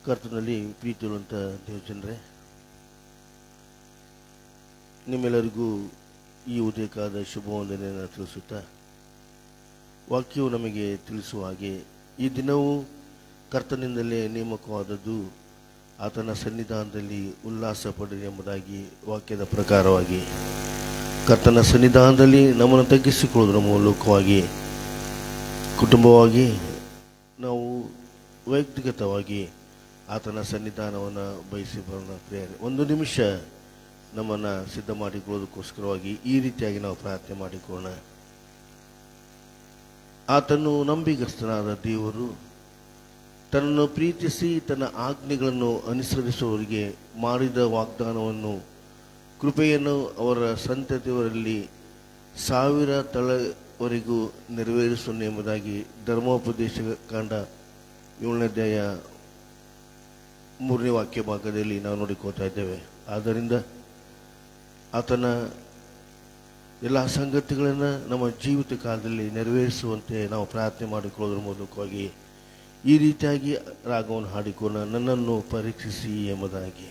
ಕರ್ತನಲ್ಲಿ ಪ್ರೀತಿಯುಳ್ಳಂಥ ದೇವಜನರೇ, ನಿಮ್ಮೆಲ್ಲರಿಗೂ ಈ ಉದಯಕಾದ ಶುಭವಂದನೆಯನ್ನು ತಿಳಿಸುತ್ತಾ, ವಾಕ್ಯವು ನಮಗೆ ತಿಳಿಸುವ ಹಾಗೆ ಈ ದಿನವೂ ಕರ್ತನಿಂದಲೇ ನೇಮಕವಾದದ್ದು, ಆತನ ಸನ್ನಿಧಾನದಲ್ಲಿ ಉಲ್ಲಾಸ ಪಡಿರಿ ಎಂಬುದಾಗಿ ವಾಕ್ಯದ ಪ್ರಕಾರವಾಗಿ ಕರ್ತನ ಸನ್ನಿಧಾನದಲ್ಲಿ ನಮ್ಮನ್ನು ತಗ್ಗಿಸಿಕೊಳ್ಳುವುದರ ಮೂಲಕವಾಗಿ ಕುಟುಂಬವಾಗಿ ನಾವು ವೈಯಕ್ತಿಕವಾಗಿ ಆತನ ಸನ್ನಿಧಾನವನ್ನು ಬಯಸಿ ಬರೋಣ. ಪ್ರೇರಣೆ ಒಂದು ನಿಮಿಷ ನಮ್ಮನ್ನು ಸಿದ್ಧ ಮಾಡಿಕೊಳ್ಳೋದಕ್ಕೋಸ್ಕರವಾಗಿ ಈ ರೀತಿಯಾಗಿ ನಾವು ಪ್ರಾರ್ಥನೆ ಮಾಡಿಕೊಳ್ಳೋಣ. ಆತನು ನಂಬಿಗಸ್ತನಾದ ದೇವರು, ತನ್ನನ್ನು ಪ್ರೀತಿಸಿ ತನ್ನ ಆಜ್ಞೆಗಳನ್ನು ಅನುಸರಿಸುವವರಿಗೆ ಮಾಡಿದ ವಾಗ್ದಾನವನ್ನು, ಕೃಪೆಯನ್ನು ಅವರ ಸಂತತಿಯವರಲ್ಲಿ 1000 ತಲೆವರೆಗೂ ನೆರವೇರಿಸುವನು ಎಂಬುದಾಗಿ ಧರ್ಮೋಪದೇಶ ಕಾಂಡ 7ನೇ ಅಧ್ಯಾಯ 3ನೇ ವಾಕ್ಯ ಭಾಗದಲ್ಲಿ ನಾವು ನೋಡಿಕೋತಾ ಇದ್ದೇವೆ. ಆದ್ದರಿಂದ ಆತನ ಎಲ್ಲ ಸಂಗತಿಗಳನ್ನು ನಮ್ಮ ಜೀವಿತ ಕಾಲದಲ್ಲಿ ನೆರವೇರಿಸುವಂತೆ ನಾವು ಪ್ರಾರ್ಥನೆ ಮಾಡಿಕೊಳ್ಳೋದ್ರ ಮೂಲಕವಾಗಿ ಈ ರೀತಿಯಾಗಿ ರಾಗವನ್ನು ಹಾಡಿಕೊಂಡು ನನ್ನನ್ನು ಪರೀಕ್ಷಿಸಿ ಎಂಬುದಾಗಿ.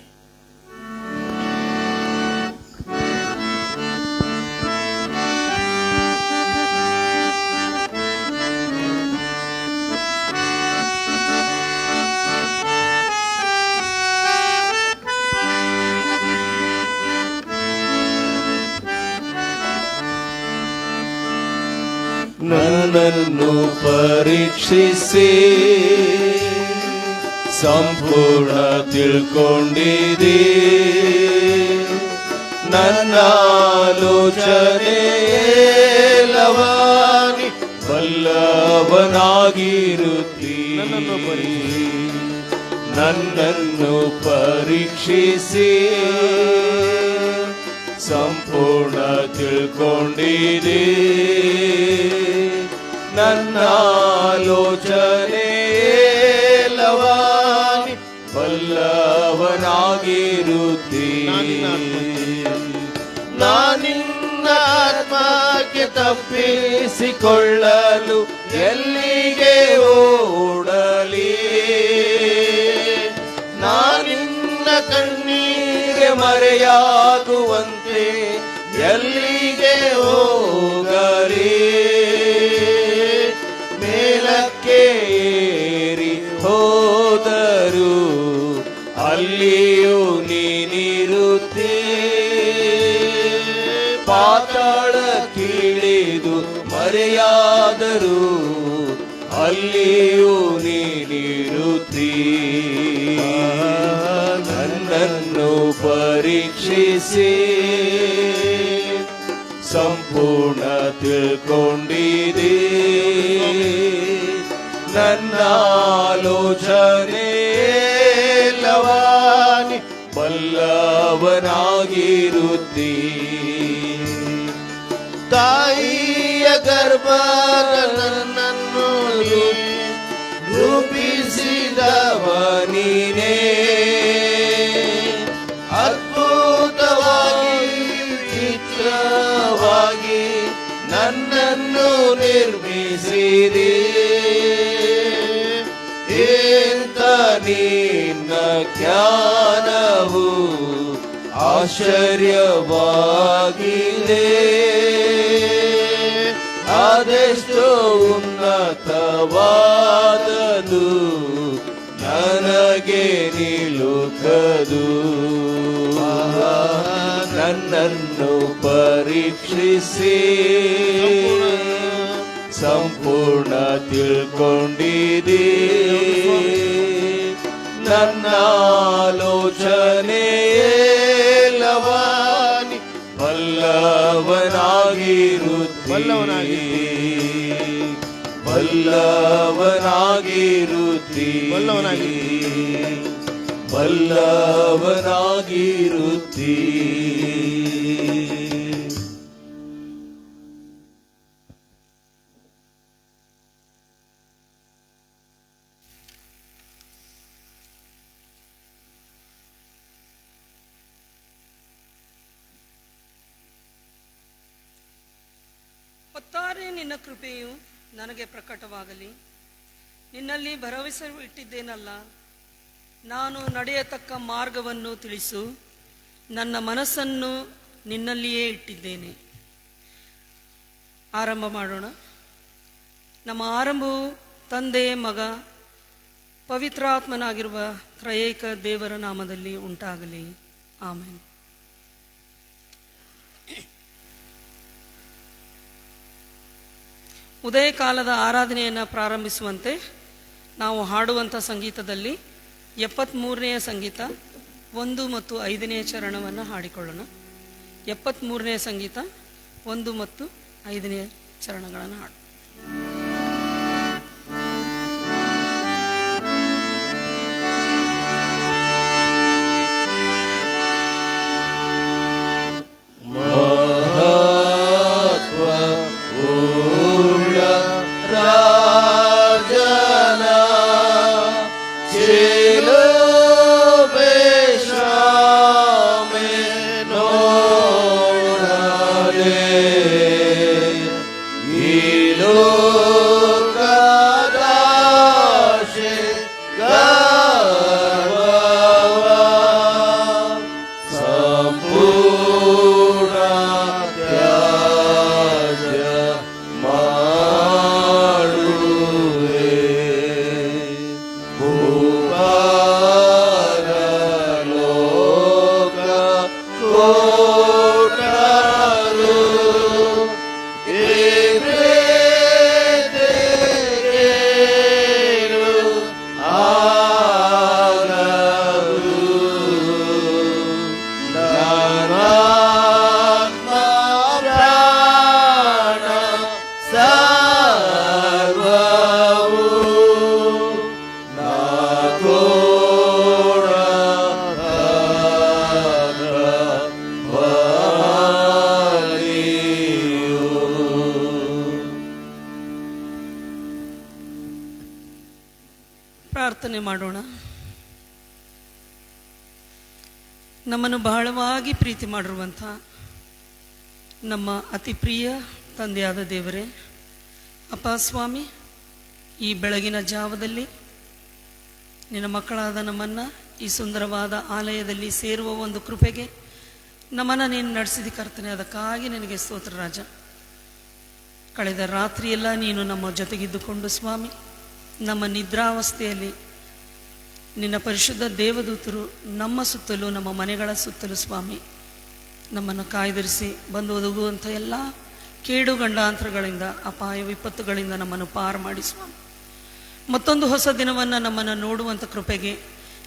ನನ್ನನ್ನು ಪರೀಕ್ಷಿಸಿ ಸಂಪೂರ್ಣ ತಿಳ್ಕೊಂಡಿದೆ, ನನ್ನ ಆಲೋಚನೆಯೆಲ್ಲವನಿ ಬಲ್ಲವನಾಗಿರುತ್ತೀ. ನನ್ನನ್ನು ಪರೀಕ್ಷಿಸಿ ಸಂಪೂರ್ಣ ತಿಳ್ಕೊಂಡಿದೆ, ನನ್ನ ಆಲೋಚನೆಯೆಲ್ಲವನಿ ಬಲ್ಲವನಾಗಿರುತ್ತೀ. ನಾನಿನ್ನ ಆತ್ಮಕ್ಕೆ ತಪ್ಪಿಸಿಕೊಳ್ಳಲು ಎಲ್ಲಿಗೆ ಓಡಲಿ? ನಾನಿನ್ನ ಕಣ್ಣಿಗೆ ಮರೆಯಾಗುವಂತೆ ಎಲ್ಲಿಗೆ ಹೋಗಲಿ? ಮೇಲಕ್ಕೆ ಏರಿ ಹೋದರು ಅಲ್ಲಿಯೂ ನೀನಿರುತ್ತೀ, ಪಾತಾಳ ಕೀಳಿದು ಮರೆಯಾದರು ಅಲ್ಲಿಯೂ ನೀನಿರುತ್ತೀ. ನನ್ನನ್ನು ಪರೀಕ್ಷಿಸಿ ಸಂಪೂರ್ಣ ತಿಳ್ಕೊಂಡಿದೆ, ನನ್ನ ಆಲೋಚನೆಯೆಲ್ಲವನಿ ಬಲ್ಲವನಾಗಿರುತ್ತೀ. ತಾಯಿಯ ಗರ್ಭದ ನನ್ನನ್ನು ರೂಪಿಸಿದವ ನೀನೇ, ಅದ್ಭುತವಾಗಿ ಚಿತ್ರವಾಗಿ ನನ್ನನ್ನು ನಿರ್ಮಿಸಿದೆ. ಎಂತ ನಿನ್ನ ಜ್ಞಾನವು ಆಶ್ಚರ್ಯವಾಗಿದೆ, ಅದೆಷ್ಟೋ ಉನ್ನತವಾದದು ನನಗೆ ನಿಲುಕದು. ನನ್ನನ್ನು ಪರೀಕ್ಷಿಸಿ ಸಂಪೂರ್ಣ ತಿಳ್ಕೊಂಡಿದೆ, ನನ್ನ ಆಲೋಚನೆಯೆಲ್ಲವನಿ ಬಲ್ಲವನಾಗಿರುತ್ತೀ. ಬಲ್ಲವನಾಗಿರುತ್ತೀ, ಬಲ್ಲವನಾಗಿರುತ್ತೀ. ಹೊತ್ತಾರೆ ನಿನ್ನ ಕೃಪೆಯು ನನಗೆ ಪ್ರಕಟವಾಗಲಿ. ನಿನ್ನಲ್ಲಿ ಭರವಸೆ ಇಟ್ಟಿದ್ದೇನಲ್ಲ, ನಾನು ನಡೆಯತಕ್ಕ ಮಾರ್ಗವನ್ನು ತಿಳಿಸು, ನನ್ನ ಮನಸ್ಸನ್ನು ನಿನ್ನಲ್ಲಿಯೇ ಇಟ್ಟಿದ್ದೇನೆ. ಆರಂಭ ಮಾಡೋಣ. ನಮ್ಮ ಆರಂಭವು ತಂದೆ, ಮಗ, ಪವಿತ್ರಾತ್ಮನಾಗಿರುವ ತ್ರಯೇಕ ದೇವರ ನಾಮದಲ್ಲಿ ಉಂಟಾಗಲಿ. ಆಮೆನ್. ಉದಯ ಕಾಲದ ಆರಾಧನೆಯನ್ನು ಪ್ರಾರಂಭಿಸುವಂತೆ ನಾವು ಹಾಡುವಂಥ ಸಂಗೀತದಲ್ಲಿ 73ನೇ ಸಂಗೀತ 1 ಮತ್ತು 5ನೇ ಚರಣವನ್ನು ಹಾಡಿಕೊಳ್ಳೋಣ. 73ನೇ ಸಂಗೀತ 1 ಮತ್ತು 5ನೇ ಚರಣಗಳನ್ನು ಹಾಡು. ಪ್ರಾರ್ಥನೆ ಮಾಡೋಣ. ನಮ್ಮನ್ನು ಬಹಳವಾಗಿ ಪ್ರೀತಿ ಮಾಡಿರುವಂಥ ನಮ್ಮ ಅತಿ ಪ್ರಿಯ ತಂದೆಯಾದ ದೇವರೇ, ಅಪ್ಪ ಸ್ವಾಮಿ, ಈ ಬೆಳಗಿನ ಜಾವದಲ್ಲಿ ನಿನ್ನ ಮಕ್ಕಳಾದ ನಮ್ಮನ್ನು ಈ ಸುಂದರವಾದ ಆಲಯದಲ್ಲಿ ಸೇರುವ ಒಂದು ಕೃಪೆಗೆ ನಮ್ಮನ್ನು ನೀನು ನಡೆಸಿದ ಕರ್ತನೆ, ಅದಕ್ಕಾಗಿ ನಿನಗೆ ಸ್ತೋತ್ರ ರಾಜ. ಕಳೆದ ರಾತ್ರಿಯೆಲ್ಲ ನೀನು ನಮ್ಮ ಜೊತೆಗಿದ್ದುಕೊಂಡು ಸ್ವಾಮಿ, ನಮ್ಮ ನಿದ್ರಾವಸ್ಥೆಯಲ್ಲಿ ನಿನ್ನ ಪರಿಶುದ್ಧ ದೇವದೂತರು ನಮ್ಮ ಸುತ್ತಲೂ, ನಮ್ಮ ಮನೆಗಳ ಸುತ್ತಲೂ ಸ್ವಾಮಿ ನಮ್ಮನ್ನು ಕಾಯ್ದಿರಿಸಿ ಬಂದು ಒದಗುವಂಥ ಎಲ್ಲ ಕೇಡು ಗಂಡಾಂತರಗಳಿಂದ, ಅಪಾಯ ವಿಪತ್ತುಗಳಿಂದ ನಮ್ಮನ್ನು ಪಾರು ಮಾಡಿ ಸ್ವಾಮಿ, ಮತ್ತೊಂದು ಹೊಸ ದಿನವನ್ನು ನಮ್ಮನ್ನು ನೋಡುವಂಥ ಕೃಪೆಗೆ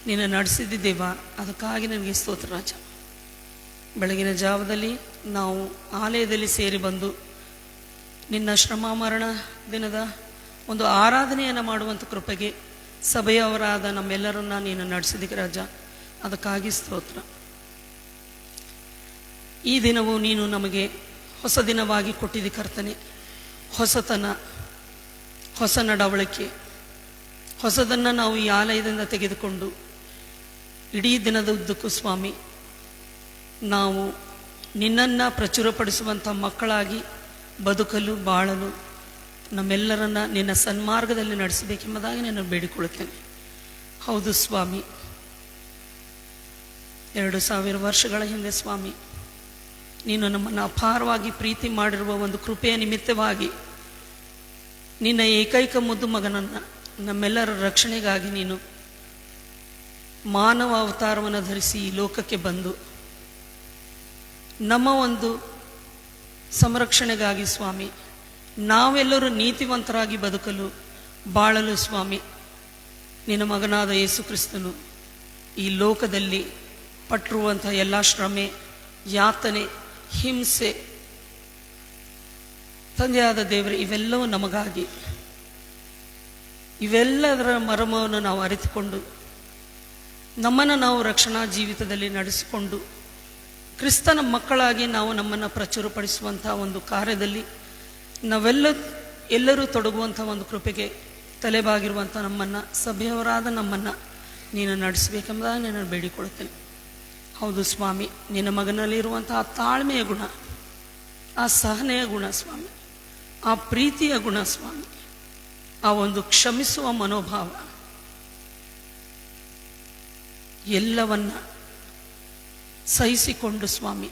ನೀನು ನಡೆಸಿದ್ದೇವ. ಅದಕ್ಕಾಗಿ ನನಗೆ ಸ್ತೋತ್ರ ರಾಜ. ಬೆಳಗಿನ ಜಾವದಲ್ಲಿ ನಾವು ಆಲಯದಲ್ಲಿ ಸೇರಿ ಬಂದು ನಿನ್ನ ಶ್ರಮ ಮರಣ ದಿನದ ಒಂದು ಆರಾಧನೆಯನ್ನು ಮಾಡುವಂಥ ಕೃಪೆಗೆ ಸಭೆಯವರಾದ ನಮ್ಮೆಲ್ಲರನ್ನ ನೀನು ನಡೆಸಿದ ರಾಜ. ಅದಕ್ಕಾಗಿ ಸ್ತೋತ್ರ. ಈ ದಿನವೂ ನೀನು ನಮಗೆ ಹೊಸ ದಿನವಾಗಿ ಕೊಟ್ಟಿದ್ದ ಕರ್ತನೆ. ಹೊಸತನ, ಹೊಸ ನಡವಳಿಕೆ, ಹೊಸದನ್ನು ನಾವು ಈ ಆಲಯದಿಂದ ತೆಗೆದುಕೊಂಡು ಇಡೀ ದಿನದ ಉದ್ದಕ್ಕೂ ಸ್ವಾಮಿ ನಾವು ನಿನ್ನನ್ನು ಪ್ರಚುರಪಡಿಸುವಂಥ ಮಕ್ಕಳಾಗಿ ಬದುಕಲು, ಬಾಳಲು ನಮ್ಮೆಲ್ಲರನ್ನ ನಿನ್ನ ಸನ್ಮಾರ್ಗದಲ್ಲಿ ನಡೆಸಬೇಕೆಂಬುದಾಗಿ ನಾನು ಬೇಡಿಕೊಳ್ಳುತ್ತೇನೆ. ಹೌದು ಸ್ವಾಮಿ, 2000 ವರ್ಷಗಳ ಹಿಂದೆ ಸ್ವಾಮಿ ನೀನು ನಮ್ಮನ್ನು ಅಪಾರವಾಗಿ ಪ್ರೀತಿ ಮಾಡಿರುವ ಒಂದು ಕೃಪೆಯ ನಿಮಿತ್ತವಾಗಿ ನಿನ್ನ ಏಕೈಕ ಮುದ್ದು ಮಗನನ್ನು ನಮ್ಮೆಲ್ಲರ ರಕ್ಷಣೆಗಾಗಿ ನೀನು ಮಾನವ ಅವತಾರವನ್ನು ಧರಿಸಿ ಈ ಲೋಕಕ್ಕೆ ಬಂದು ನಮ್ಮ ಒಂದು ಸಂರಕ್ಷಣೆಗಾಗಿ ಸ್ವಾಮಿ ನಾವೆಲ್ಲರೂ ನೀತಿವಂತರಾಗಿ ಬದುಕಲು, ಬಾಳಲು ಸ್ವಾಮಿ ನಿನ್ನ ಮಗನಾದ ಯೇಸು ಕ್ರಿಸ್ತನು ಈ ಲೋಕದಲ್ಲಿ ಪಟ್ಟಿರುವಂಥ ಎಲ್ಲ ಶ್ರಮೆ, ಯಾತನೆ, ಹಿಂಸೆ, ತಂದೆಯಾದ ದೇವರೇ, ಇವೆಲ್ಲವೂ ನಮಗಾಗಿ, ಇವೆಲ್ಲದರ ಮರ್ಮವನ್ನು ನಾವು ಅರಿತುಕೊಂಡು ನಮ್ಮನ್ನು ನಾವು ರಕ್ಷಣಾ ಜೀವಿತದಲ್ಲಿ ನಡೆಸಿಕೊಂಡು ಕ್ರಿಸ್ತನ ಮಕ್ಕಳಾಗಿ ನಾವು ನಮ್ಮನ್ನು ಪ್ರಚುರಪಡಿಸುವಂಥ ಒಂದು ಕಾರ್ಯದಲ್ಲಿ ಎಲ್ಲರೂ ತೊಡಗುವಂಥ ಒಂದು ಕೃಪೆಗೆ ತಲೆಬಾಗಿರುವಂಥ ನಮ್ಮನ್ನು, ಸಭೆಯವರಾದ ನಮ್ಮನ್ನು ನೀನು ನಡೆಸಬೇಕೆಂಬುದಾಗಿ ನಾನು ಬೇಡಿಕೊಳ್ಳುತ್ತೇನೆ. ಹೌದು ಸ್ವಾಮಿ, ನಿನ್ನ ಮಗನಲ್ಲಿರುವಂಥ ಆ ತಾಳ್ಮೆಯ ಗುಣ, ಆ ಸಹನೆಯ ಗುಣ ಸ್ವಾಮಿ, ಆ ಪ್ರೀತಿಯ ಗುಣ ಸ್ವಾಮಿ, ಆ ಒಂದು ಕ್ಷಮಿಸುವ ಮನೋಭಾವ, ಎಲ್ಲವನ್ನ ಸಹಿಸಿಕೊಂಡು ಸ್ವಾಮಿ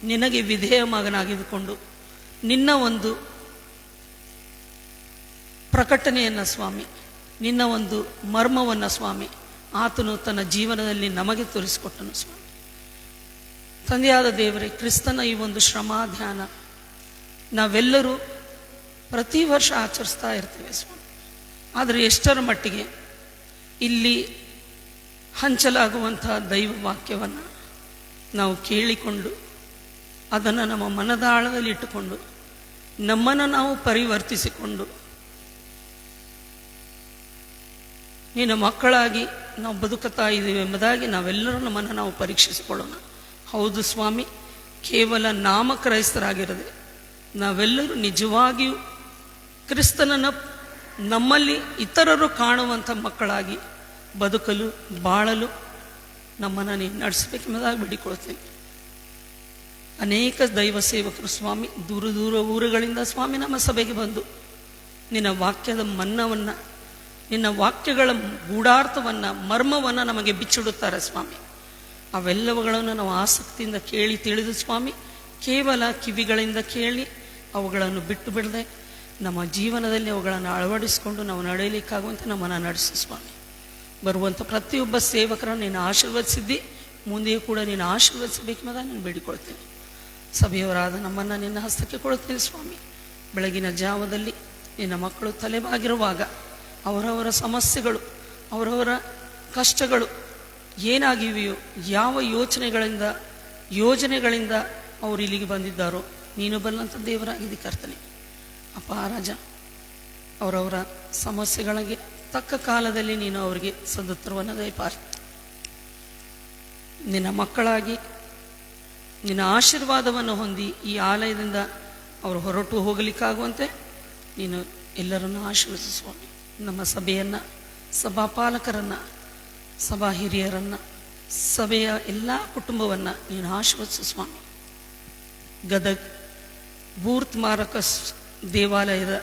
ನಿನಗೆ ವಿಧೇಯ ಮಗನಾಗಿದ್ದುಕೊಂಡು ನಿನ್ನ ಒಂದು ಪ್ರಕಟಣೆಯನ್ನು ಸ್ವಾಮಿ, ನಿನ್ನ ಒಂದು ಮರ್ಮವನ್ನು ಸ್ವಾಮಿ ಆತನು ತನ್ನ ಜೀವನದಲ್ಲಿ ನಮಗೆ ತೋರಿಸಿಕೊಟ್ಟನು ಸ್ವಾಮಿ. ತಂದೆಯಾದ ದೇವರೇ, ಕ್ರಿಸ್ತನ ಈ ಒಂದು ಶ್ರಮ ಧ್ಯಾನ ನಾವೆಲ್ಲರೂ ಪ್ರತಿ ವರ್ಷ ಆಚರಿಸ್ತಾ ಇರ್ತೇವೆ ಸ್ವಾಮಿ. ಆದರೆ ಎಷ್ಟರ ಮಟ್ಟಿಗೆ ಇಲ್ಲಿ ಹಂಚಲಾಗುವಂತಹ ದೈವ ವಾಕ್ಯವನ್ನು ನಾವು ಕೇಳಿಕೊಂಡು ಅದನ್ನು ನಮ್ಮ ಮನದಾಳದಲ್ಲಿ ಇಟ್ಟುಕೊಂಡು ನಮ್ಮನ್ನು ನಾವು ಪರಿವರ್ತಿಸಿಕೊಂಡು ನಿನ್ನ ಮಕ್ಕಳಾಗಿ ನಾವು ಬದುಕುತ್ತಾ ಇದ್ದೀವಿ ಎಂಬುದಾಗಿ ನಾವೆಲ್ಲರೂ ನಮ್ಮನ್ನು ನಾವು ಪರೀಕ್ಷಿಸಿಕೊಳ್ಳೋಣ. ಹೌದು ಸ್ವಾಮಿ, ಕೇವಲ ನಾಮಕ್ರೈಸ್ತರಾಗಿರದೆ ನಾವೆಲ್ಲರೂ ನಿಜವಾಗಿಯೂ ಕ್ರಿಸ್ತನನ್ನು ನಮ್ಮಲ್ಲಿ ಇತರರು ಕಾಣುವಂಥ ಮಕ್ಕಳಾಗಿ ಬದುಕಲು ಬಾಳಲು ನಮ್ಮನ್ನು ನೀನು ನಡೆಸಬೇಕೆಂಬುದಾಗಿ ಬೇಡಿಕೊಳ್ತೇನೆ. ಅನೇಕ ದೈವ ಸೇವಕರು ಸ್ವಾಮಿ ದೂರ ದೂರ ಊರುಗಳಿಂದ ಸ್ವಾಮಿ ನಮ್ಮ ಸಭೆಗೆ ಬಂದು ನಿನ್ನ ವಾಕ್ಯದ ಮನ್ನವನ್ನು, ನಿನ್ನ ವಾಕ್ಯಗಳ ಗೂಢಾರ್ಥವನ್ನು, ಮರ್ಮವನ್ನು ನಮಗೆ ಬಿಚ್ಚಿಡುತ್ತಾರೆ ಸ್ವಾಮಿ. ಅವೆಲ್ಲವುಗಳನ್ನು ನಾವು ಆಸಕ್ತಿಯಿಂದ ಕೇಳಿ ತಿಳಿದು ಸ್ವಾಮಿ, ಕೇವಲ ಕಿವಿಗಳಿಂದ ಕೇಳಿ ಅವುಗಳನ್ನು ಬಿಟ್ಟು ಬಿಡದೆ ನಮ್ಮ ಜೀವನದಲ್ಲಿ ಅವುಗಳನ್ನು ಅಳವಡಿಸಿಕೊಂಡು ನಾವು ನಡೆಯಲಿಕ್ಕಾಗುವಂತೆ ನಮ್ಮನ್ನು ನಡೆಸು ಸ್ವಾಮಿ. ಬರುವಂಥ ಪ್ರತಿಯೊಬ್ಬ ಸೇವಕರನ್ನು ನೀನು ಆಶೀರ್ವದಿಸಿದ್ದಿ, ಮುಂದೆಯೂ ಕೂಡ ನೀನು ಆಶೀರ್ವದಿಸಬೇಕೆಂಬುದಾಗಿ ನಾನು ಬೇಡಿಕೊಳ್ತೇನೆ. ಸಭೆಯವರಾದ ನಮ್ಮನ್ನು ನಿನ್ನ ಹಸ್ತಕ್ಕೆ ಕೊಡುತ್ತೇನೆ ಸ್ವಾಮಿ. ಬೆಳಗಿನ ಜಾವದಲ್ಲಿ ನಿನ್ನ ಮಕ್ಕಳು ತಲೆಬಾಗಿರುವಾಗ ಅವರವರ ಸಮಸ್ಯೆಗಳು, ಅವರವರ ಕಷ್ಟಗಳು ಏನಾಗಿವೆಯೋ, ಯಾವ ಯೋಜನೆಗಳಿಂದ ಅವರು ಇಲ್ಲಿಗೆ ಬಂದಿದ್ದಾರೋ ನೀನು ಬಲ್ಲಂಥ ದೇವರಾಗಿದ್ದಿ ಕರ್ತನೆ. ಅಪ್ಪ ರಾಜ, ಅವರವರ ಸಮಸ್ಯೆಗಳಿಗೆ ತಕ್ಕ ಕಾಲದಲ್ಲಿ ನೀನು ಅವರಿಗೆ ಸದುತ್ತರವನ್ನು ದಯಪಾರಿ. ನಿನ್ನ ಮಕ್ಕಳಾಗಿ ನಿನ್ನ ಆಶೀರ್ವಾದವನ್ನು ಹೊಂದಿ ಈ ಆಲಯದಿಂದ ಅವರು ಹೊರಟು ಹೋಗಲಿಕ್ಕಾಗುವಂತೆ ನೀನು ಎಲ್ಲರನ್ನೂ ಆಶೀರ್ವದಿಸು ಸ್ವಾಮಿ. ನಮ್ಮ ಸಭೆಯನ್ನು, ಸಭಾಪಾಲಕರನ್ನು, ಸಭಾ ಹಿರಿಯರನ್ನು, ಸಭೆಯ ಎಲ್ಲ ಕುಟುಂಬವನ್ನು ನೀನು ಆಶೀರ್ವದಿಸು ಸ್ವಾಮಿ. ಗದಗ್ ಬೂರ್ತ್ ಮಾರಕ ದೇವಾಲಯದ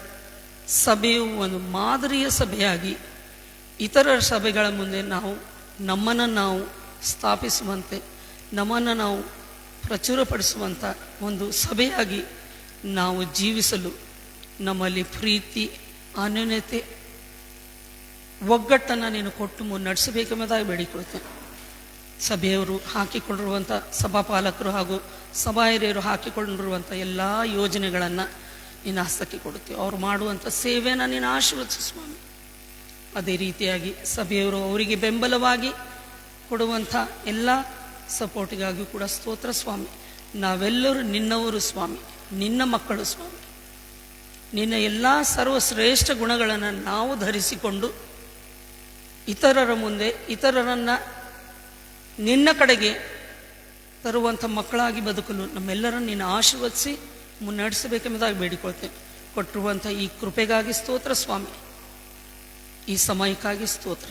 ಸಭೆಯು ಒಂದು ಮಾದರಿಯ ಸಭೆಯಾಗಿ ಇತರ ಸಭೆಗಳ ಮುಂದೆ ನಮ್ಮನ್ನು ನಾವು ಸ್ಥಾಪಿಸುವಂತೆ, ನಮ್ಮನ್ನು ನಾವು ಪ್ರಚುರಪಡಿಸುವಂಥ ಒಂದು ಸಭೆಯಾಗಿ ನಾವು ಜೀವಿಸಲು ನಮ್ಮಲ್ಲಿ ಪ್ರೀತಿ, ಅನ್ಯೋನ್ಯತೆ, ಒಗ್ಗಟ್ಟನ್ನು ನೀನು ಕೊಟ್ಟು ಮುನ್ನಡೆಸಬೇಕೆಂಬುದಾಗಿ ಬೇಡಿಕೊಳ್ತೇನೆ. ಸಭೆಯವರು ಹಾಕಿಕೊಂಡಿರುವಂಥ ಸಭಾಪಾಲಕರು ಹಾಗೂ ಸಭಾ ಹಿರಿಯರು ಹಾಕಿಕೊಂಡಿರುವಂಥ ಎಲ್ಲ ಯೋಜನೆಗಳನ್ನು ನೀನು ಹಸ್ತಕ್ಕೆ ಕೊಡುತ್ತೇವೆ. ಅವರು ಮಾಡುವಂಥ ಸೇವೆಯನ್ನು ನೀನು ಆಶೀರ್ವದಿಸು ಸ್ವಾಮಿ. ಅದೇ ರೀತಿಯಾಗಿ ಸಭೆಯವರು ಅವರಿಗೆ ಬೆಂಬಲವಾಗಿ ಕೊಡುವಂಥ ಎಲ್ಲ ಸಪೋರ್ಟಿಗಾಗಿ ಕೂಡ ಸ್ತೋತ್ರ ಸ್ವಾಮಿ. ನಾವೆಲ್ಲರೂ ನಿನ್ನವರು ಸ್ವಾಮಿ, ನಿನ್ನ ಮಕ್ಕಳು ಸ್ವಾಮಿ. ನಿನ್ನ ಎಲ್ಲ ಸರ್ವಶ್ರೇಷ್ಠ ಗುಣಗಳನ್ನು ನಾವು ಧರಿಸಿಕೊಂಡು ಇತರರ ಮುಂದೆ ಇತರರನ್ನು ನಿನ್ನ ಕಡೆಗೆ ತರುವಂಥ ಮಕ್ಕಳಾಗಿ ಬದುಕಲು ನಮ್ಮೆಲ್ಲರನ್ನು ನೀನು ಆಶೀರ್ವದಿಸಿ ಮುನ್ನಡೆಸಬೇಕೆಂಬುದಾಗಿ ಬೇಡಿಕೊಳ್ತೇನೆ. ಕೊಟ್ಟಿರುವಂಥ ಈ ಕೃಪೆಗಾಗಿ ಸ್ತೋತ್ರ ಸ್ವಾಮಿ. ಈ ಸಮಯಕ್ಕಾಗಿ ಸ್ತೋತ್ರ.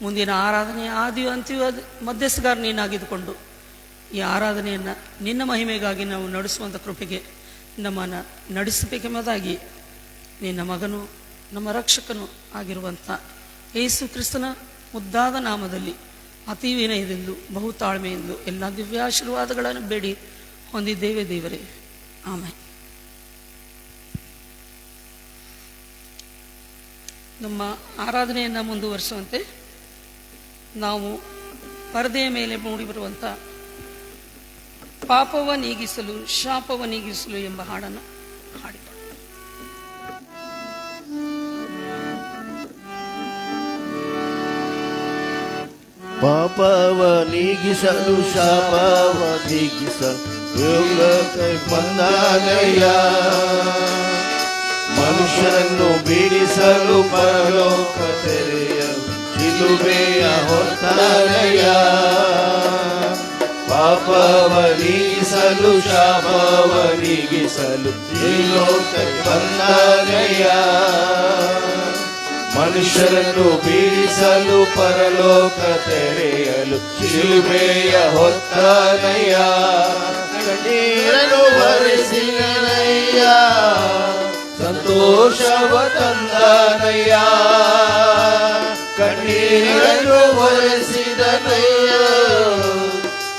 ಮುಂದಿನ ಆರಾಧನೆ ಆದಿಯು ಅಂತ್ಯವೂ ಮಧ್ಯಸ್ಥಗಾರ ನೀನಾಗಿದ್ದುಕೊಂಡು ಈ ಆರಾಧನೆಯನ್ನು ನಿನ್ನ ಮಹಿಮೆಗಾಗಿ ನಾವು ನಡೆಸುವಂಥ ಕೃಪೆಗೆ ನಮ್ಮನ್ನು ನಡೆಸಬೇಕೆಂಬುದಾಗಿ ನಿನ್ನ ಮಗನು ನಮ್ಮ ರಕ್ಷಕನು ಆಗಿರುವಂಥ ಯೇಸು ಕ್ರಿಸ್ತನ ಮುದ್ದಾದ ನಾಮದಲ್ಲಿ ಅತಿ ವಿನಯದಿಂದು ಬಹು ತಾಳ್ಮೆಯಿಂದ ಎಲ್ಲ ದಿವ್ಯಾಶೀರ್ವಾದಗಳನ್ನು ಬೇಡಿ ಹೊಂದಿದ್ದೇವೆ ದೇವರೇ, ಆಮೇಲೆ. ನಮ್ಮ ಆರಾಧನೆಯನ್ನು ಮುಂದುವರಿಸುವಂತೆ ನಾವು ಪರದೆಯ ಮೇಲೆ ಮೂಡಿಬರುವಂಥ ಪಾಪವ ನೀಗಿಸಲು ಶಾಪವ ನೀಗಿಸಲು ಎಂಬ ಹಾಡನ್ನು ಹಾಡಿಕೊಳ್ಳೋಣ. ಪಾಪವ ನೀಗಿಸಲು ಶಾಪವ ನೀಗಿಸಲು ಯೋಗಕ್ಕೆ ಬಂದಾನಯ್ಯ. ಮನುಷ್ಯರನ್ನು ಬೀಳಿಸಲು ಪರಲೋಕ ತೆರೆಯಲು ಶಿಲುಬೆಯ ಹೊತ್ತಾನಯ್ಯ. ಪಾಪವ ನೀಗಿಸಲು ಶಾಪವ ನೀಗಿಸಲು ಈ ಲೋಕಕ್ಕೆ ಬಂದಾನಯ್ಯ. ಮನುಷ್ಯರನ್ನು ಬೀಳಿಸಲು ಪರಲೋಕ ತೆರೆಯಲು ಶಿಲುಬೆಯ ಹೊತ್ತಾನಯ್ಯ. ಕಣ್ಣೀರನ್ನು ಬರೆಸಿದನಯ್ಯ, ಸಂತೋಷವ ತಂದನಯ್ಯ. ಕಣ್ಣೀರನ್ನು ಬರೆಸಿ ಕೇಳಿದನಯ್ಯ,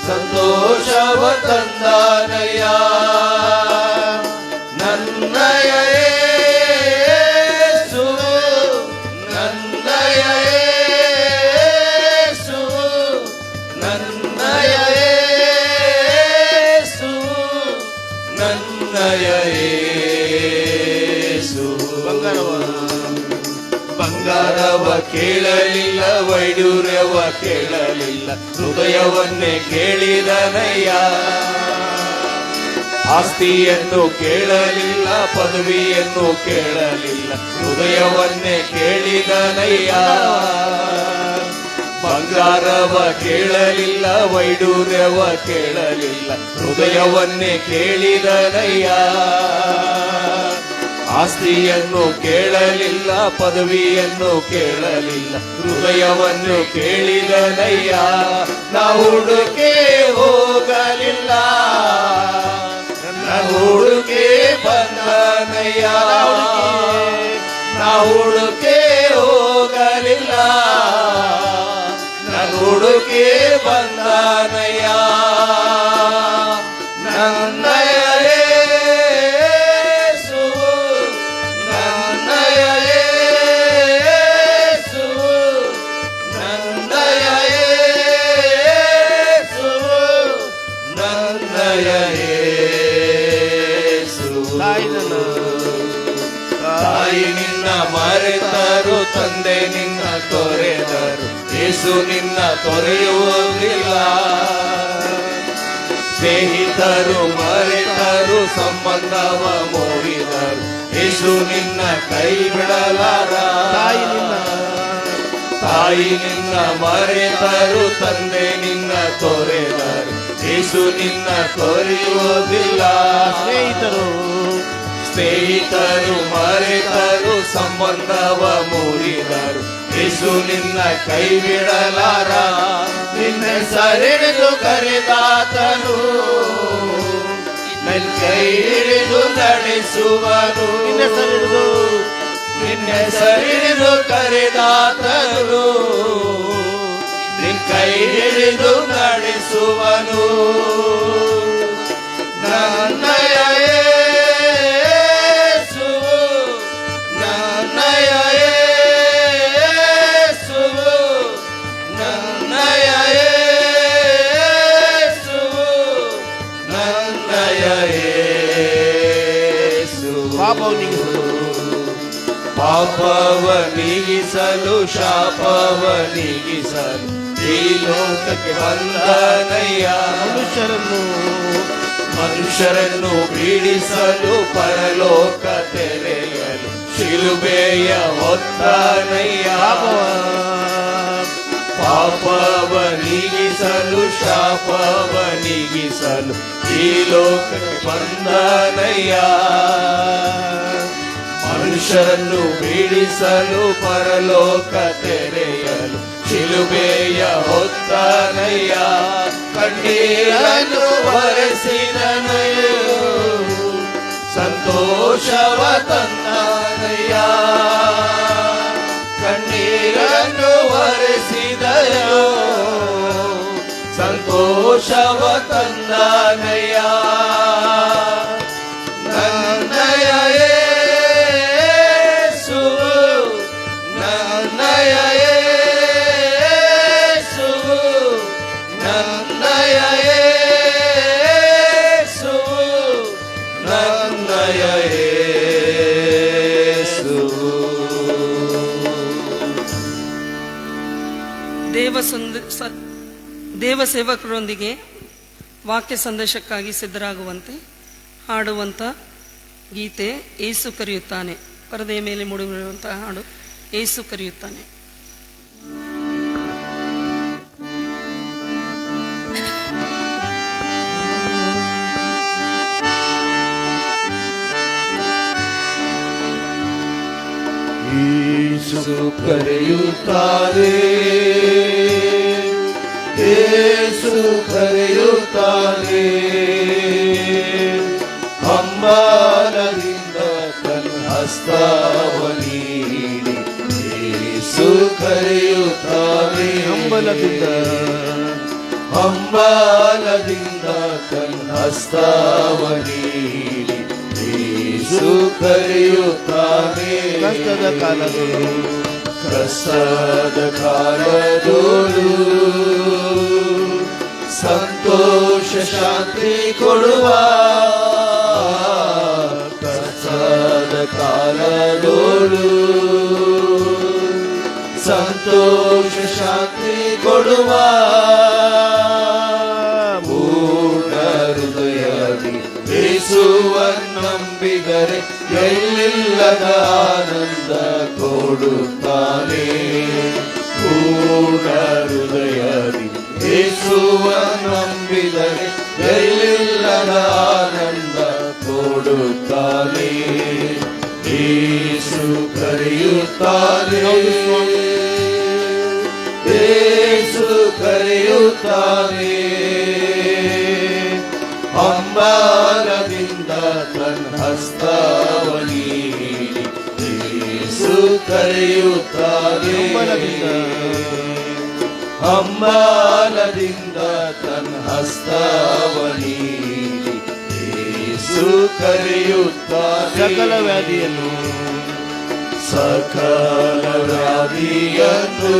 ಸಂತೋಷವ ತಂದಾನಯ್ಯ. ನನ್ನಯ ಯೇಸು, ನನ್ನಯ ಯೇಸು, ನನ್ನಯ ಯೇಸು, ನನ್ನಯ ಯೇಸು. ಬಂಗಾರವ ಕೇಳಲಿಲ್ಲ, ವೈಡೂರ್ಯವ ಕೇಳಲಿಲ್ಲ, ಹೃದಯವನ್ನೇ ಕೇಳಿದನಯ್ಯ. ಆಸ್ತಿಯನ್ನು ಕೇಳಲಿಲ್ಲ, ಪದವಿಯನ್ನು ಕೇಳಲಿಲ್ಲ, ಹೃದಯವನ್ನೇ ಕೇಳಿದನಯ್ಯ. ಬಂಗಾರವ ಕೇಳಲಿಲ್ಲ, ವೈಡೂರ್ಯವ ಕೇಳಲಿಲ್ಲ, ಹೃದಯವನ್ನೇ ಕೇಳಿದನಯ್ಯ. ಆಸ್ತಿಯನ್ನು ಕೇಳಲಿಲ್ಲ, ಪದವಿಯನ್ನು ಕೇಳಲಿಲ್ಲ, ಹೃದಯವನ್ನು ಕೇಳಿದನಯ್ಯ. ನಾ ಹುಡುಕೆ ಹೋಗಲಿಲ್ಲ, ನನ್ನ ಹುಡುಕೆ ಬಂದನಯ್ಯ. ನಾ ಹುಡುಕೆ ಹೋಗಲಿಲ್ಲ, ನನ್ನ ಹುಡುಕೆ ಬಂದನಯ್ಯ. ನನ್ನಯ ತಾಯಿ ನಿನ್ನ ಮರೆತರು, ತಂದೆ ನಿನ್ನ ತೊರೆದರು, ಯೇಸು ನಿನ್ನ ತೊರೆಯುವುದಿಲ್ಲ. ಸ್ನೇಹಿತರು ಮರೆತರು, ಸಂಬಂಧವ ಮುರಿದರು, ಯೇಸು ನಿನ್ನ ಕೈ ಬಿಡಲಾರ. ತಾಯಿ ನಿನ್ನ ಮರೆತರು, ತಂದೆ ನಿನ್ನ ತೊರೆದರು, ಯೇಸು ನಿನ್ನ ತೊರೆಯುವುದಿಲ್ಲ. ಸ್ನೇಹಿತರು ಮರೆತರು, ಸಂಬಂಧವ ಮುರಿದರು, ಯೇಸು ನಿನ್ನ ಕೈ ಬಿಡಲಾರ. ನಿನ್ನ ಸರಿಡಿದು ಕರೆದಾತನು, ನನ್ನ ಕೈ ಹಿಡಿದು ನಡೆಸುವನು. ನಿನ್ನ ಸರಿಡಿದು ಕರೆದಾತನು, ನಿನ್ನ ಕೈ ಹಿಡಿದು ನಡೆಸುವನು. ನನ್ನಯ ಯೇಸು, ನನ್ನಯ ಯೇಸು, ನನ್ನಯ ಯೇಸು, ನನ್ನಯ ಯೇಸು. ಪಾಪವ ನೀಗಿಸಲು, ಶಾಪವ ನೀಗಿಸಲು ಈ ಲೋಕಕ್ಕೆ ಬಂದನಯ್ಯ. ಮನುಷ್ಯರನ್ನು ಪೀಡಿಸಲು, ಪರಲೋಕ ತೆರೆಯಲು ಶಿಲುಬೆಯ ಹೊತ್ತನಯ್ಯ. ಪಾಪವ ನೀಗಿಸಲು, ಶಾಪವ ನೀಗಿಸಲು ಈ ಲೋಕಕ್ಕೆ ಬಂದನಯ್ಯ. ಮನುಷ್ಯರನ್ನು ಪೀಡಿಸಲು, ಪರಲೋಕ ತೆರೆಯಲು ಶಿಲುಬೆಯ ಹೊತ್ತನಯ್ಯ. ಕಣ್ಣೀರನ್ನು ಬರೆಸಿದನಯ್ಯ, ಸಂತೋಷವ ತಂದನಯ್ಯ. ಕಣ್ಣೀರನ್ನು ಬರೆಸಿದಯೋ, ಸಂತೋಷವ ತಂದನಯ್ಯ. ನನ್ನಯ ಯೇಸು, ನನ್ನಯ ಯೇಸು, ನನ್ನಯ ಯೇಸು, ನನ್ನಯ ಯೇಸು. ದೇವ ಸೇವಕರೊಂದಿಗೆ ವಾಕ್ಯ ಸಂದೇಶಕ್ಕಾಗಿ ಸಿದ್ಧರಾಗುವಂತೆ ಹಾಡುವಂಥ ಗೀತೆ ಏಸು ಕರೆಯುತ್ತಾನೆ. ಪರದೆಯ ಮೇಲೆ ಮೂಡಿರುವಂತಹ ಹಾಡು ಏಸು ಕರೆಯುತ್ತಾನೆ. ಯೇಸು ಕರೆಯುತ್ತಾನೆ, ಯೇಸು ಕರೆಯುತ್ತಾನೆ. ಹಂಬಲದಿಂದ ತನ್ನ ಹಸ್ತವ ನೀಡಿ ಯೇಸು ಕರೆಯುತ್ತಾನೆ. ಹಂಬಲದಿಂದ ಹಂಬಲದಿಂದ ತನ್ನ ಹಸ್ತವ ನೀಡಿ ಯೇಸು ಕರೆಯುತ್ತಾನೆ. ಕಷ್ಟದ ಕಾಲಗಳು ಕಷ್ಟದ ಕಾಲದೋಳು ಸಂತೋಷ ಶಾಂತಿ ಕೊಡುವ. ಕಷ್ಟದ ಕಾಲದೋಳು ಸಂತೋಷ ಶಾಂತಿ ಕೊಡುವ. ಪೂರ್ಣ ಹೃದಯದಿ ಯೇಸುವನ್ನಂಬಿದರೆ ಎಲ್ಲಿಲ್ಲದ ಆನಂದ ಕೊಡುತ್ತಾನೆ. ಪೂರ್ಣ ಹೃದಯದಿ ಯೇಸುವನ್ನಂಬಿದರೆ ಎಲ್ಲಿಲ್ಲದ ಆನಂದ ಕೊಡುತ್ತಾನೆ. ಯೇಸು ಕರೆಯುತ್ತಾನೆ. ಯೇಸು ಕರೆಯುತ್ತಾನೆ. ಹಂಬಲದಿಂದ ತನ್ನ ಹಸ್ತವ ನೀಡಿ ಯೇಸು ಕರೆಯುತ್ತಾನೆ. ಹಂಬಲದಿಂದ ತನ್ನ ಹಸ್ತವ ನೀಡಿ ಯೇಸು ಕರೆಯುತ್ತಾನೆ. ಸಕಲ ವ್ಯಾಧಿಯನ್ನು ಸಕಲ ವ್ಯಾಧಿಯನ್ನು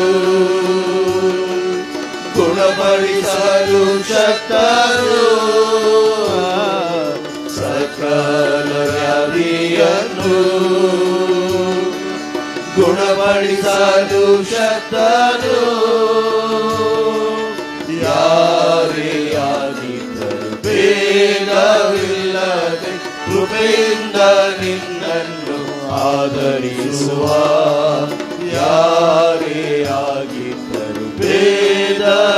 ಗುಣಪಡಿಸಲು ಶಕ್ತರು. ಸಕಲ ವ್ಯಾಧಿಯನ್ನು ಗುಣಪಡಿಸಲು ಶಕ್ತರು. ಯಾರೇ ಆಗಿದ್ದರು ಭೇದವಿಲ್ಲದೆ ಕೃಪೆಯಿಂದ ನಿನ್ನನ್ನು ಆದರಿಸುವ. ಯಾರೇ ಆಗಿದ್ದರು ಭೇದವಿಲ್ಲದೆ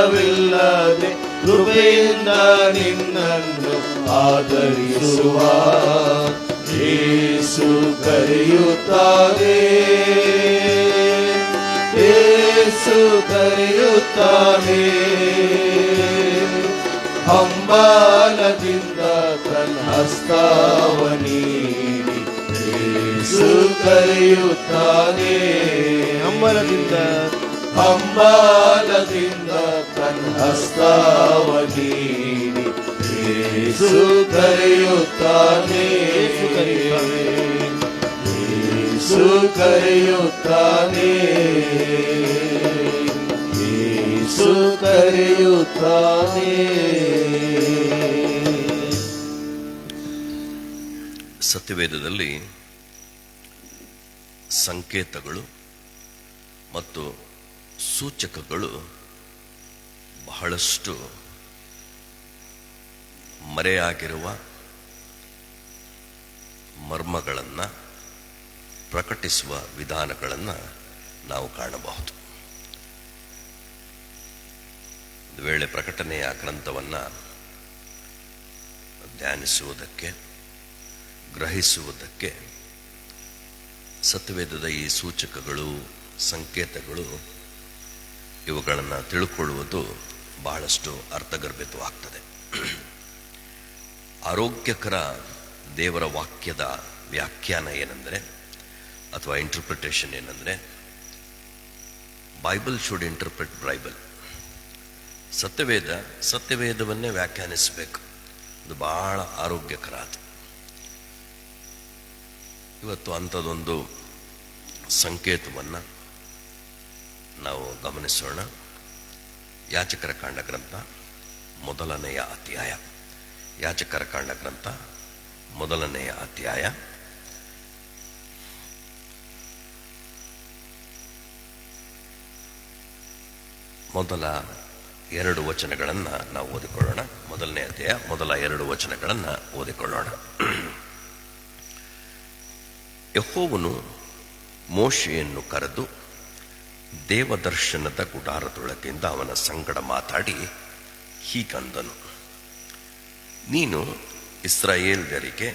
ಕೃಪೆಯಿಂದ ನಿನ್ನನ್ನು ಆದರಿಸುವ. ಯೇಸು ಕರೆಯುತ್ತಾನೆ. ಯೇಸು ಕರೆಯುತ್ತಾನೆ. ಹಂಬಲದಿಂದ ತನ್ನ ಹಸ್ತವ ನೀಡಿ ಯೇಸು ಕರೆಯುತ್ತಾನೆ. ಹಂಬಲದಿಂದ ಹಂಬಲದಿಂದ ತನ್ನ ಹಸ್ತವ ನೀಡಿ ಯೇಸು ಕರೆಯುತ್ತಾನೆ. ಯೇಸು ಕರೆಯುತ್ತಾನೆ. ಯೇಸು ಕರೆಯುತ್ತಾನೆ. ಸತ್ಯವೇದದಲ್ಲಿ ಸಂಕೇತಗಳು ಮತ್ತು ಸೂಚಕಗಳು ಬಹಳಷ್ಟು ಮರೆಯಾಗಿರುವ ಮರ್ಮಗಳನ್ನು ಪ್ರಕಟಿಸುವ ವಿಧಾನಗಳನ್ನು ನಾವು ಕಾಣಬಹುದು. ಒಂದು ವೇಳೆ ಪ್ರಕಟಣೆಯ ಗ್ರಂಥವನ್ನು ಧ್ಯಾನಿಸುವುದಕ್ಕೆ, ಗ್ರಹಿಸುವುದಕ್ಕೆ ಸತ್ಯವೇದದ ಈ ಸೂಚಕಗಳು, ಸಂಕೇತಗಳು ಇವುಗಳನ್ನು ತಿಳ್ಕೊಳ್ಳುವುದು ಬಹಳಷ್ಟು ಅರ್ಥಗರ್ಭಿತವಾಗ್ತದೆ. ಆರೋಗ್ಯಕರ ದೇವರ ವಾಕ್ಯದ ವ್ಯಾಖ್ಯಾನ ಏನೆಂದರೆ, ಅಥವಾ ಇಂಟರ್ಪ್ರಿಟೇಷನ್ ಏನೆಂದರೆ, ಬೈಬಲ್ ಶುಡ್ ಇಂಟರ್ಪ್ರಿಟ್ ಬೈಬಲ್. ಸತ್ಯವೇದವನ್ನೇ ವ್ಯಾಖ್ಯಾನಿಸಬೇಕು. ಅದು ಬಹಳ ಆರೋಗ್ಯಕರ. ಅದು ಇವತ್ತು ಅಂಥದ್ದೊಂದು ಸಂಕೇತವನ್ನು ನಾವು ಗಮನಿಸೋಣ. ಯಾಜಕರ ಕಾಂಡ ಗ್ರಂಥ ಮೊದಲನೆಯ ಅಧ್ಯಾಯ. ಯಾಜಕರ ಕಾಂಡ ಗ್ರಂಥ ಮೊದಲನೆಯ ಅಧ್ಯಾಯ ಮೊದಲ 2 ವಚನಗಳನ್ನು ನಾವು ಓದಿಕೊಳ್ಳೋಣ. ಮೊದಲನೇ ಅಧ್ಯಾಯ ಮೊದಲ 2 ವಚನಗಳನ್ನು ಓದಿಕೊಳ್ಳೋಣ. ಯೆಹೋವನು ಮೋಶೆಯನ್ನು ಕರೆದು ದೇವದರ್ಶನದ ಗುಡಾರದೊಳಗಿಂದ ಅವನ ಸಂಗಡ ಮಾತಾಡಿ ಹೀಗಂದನು, ನೀನು ಇಸ್ರಾಯೇಲ್ಯರಿಗೆ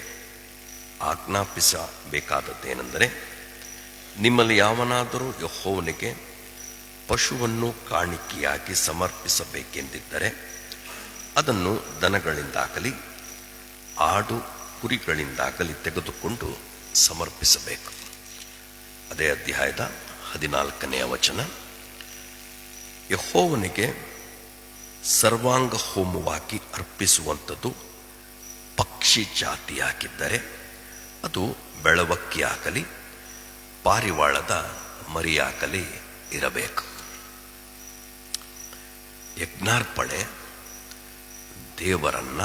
ಆಜ್ಞಾಪಿಸಬೇಕಾದದ್ದೇನೆಂದರೆ, ನಿಮ್ಮಲ್ಲಿ ಯಾವನಾದರೂ ಯೆಹೋವನಿಗೆ ಪಶುವನ್ನು ಕಾಣಿಕೆಯಾಗಿ ಸಮರ್ಪಿಸಬೇಕೆಂದಿದ್ದರೆ ಅದನ್ನು ದನಗಳಿಂದಾಗಲಿ ಆಡು ಕುರಿಗಳಿಂದಾಗಲಿ ತೆಗೆದುಕೊಂಡು ಸಮರ್ಪಿಸಬೇಕು. ಅದೇ ಅಧ್ಯಾಯದ 14ನೇ ವಚನ. ಯೆಹೋವನಿಗೆ ಸರ್ವಾಂಗ ಹೋಮವಾಗಿ ಅರ್ಪಿಸುವಂಥದ್ದು ಪಕ್ಷಿ ಜಾತಿಯಾಗಿದ್ದರೆ ಅದು ಬೆಳವಕ್ಕಿಯಾಗಲಿ ಪಾರಿವಾಳದ ಮರಿಯಾಗಲಿ ಇರಬೇಕು. ಯಜ್ಞಾರ್ಪಣೆ ದೇವರನ್ನ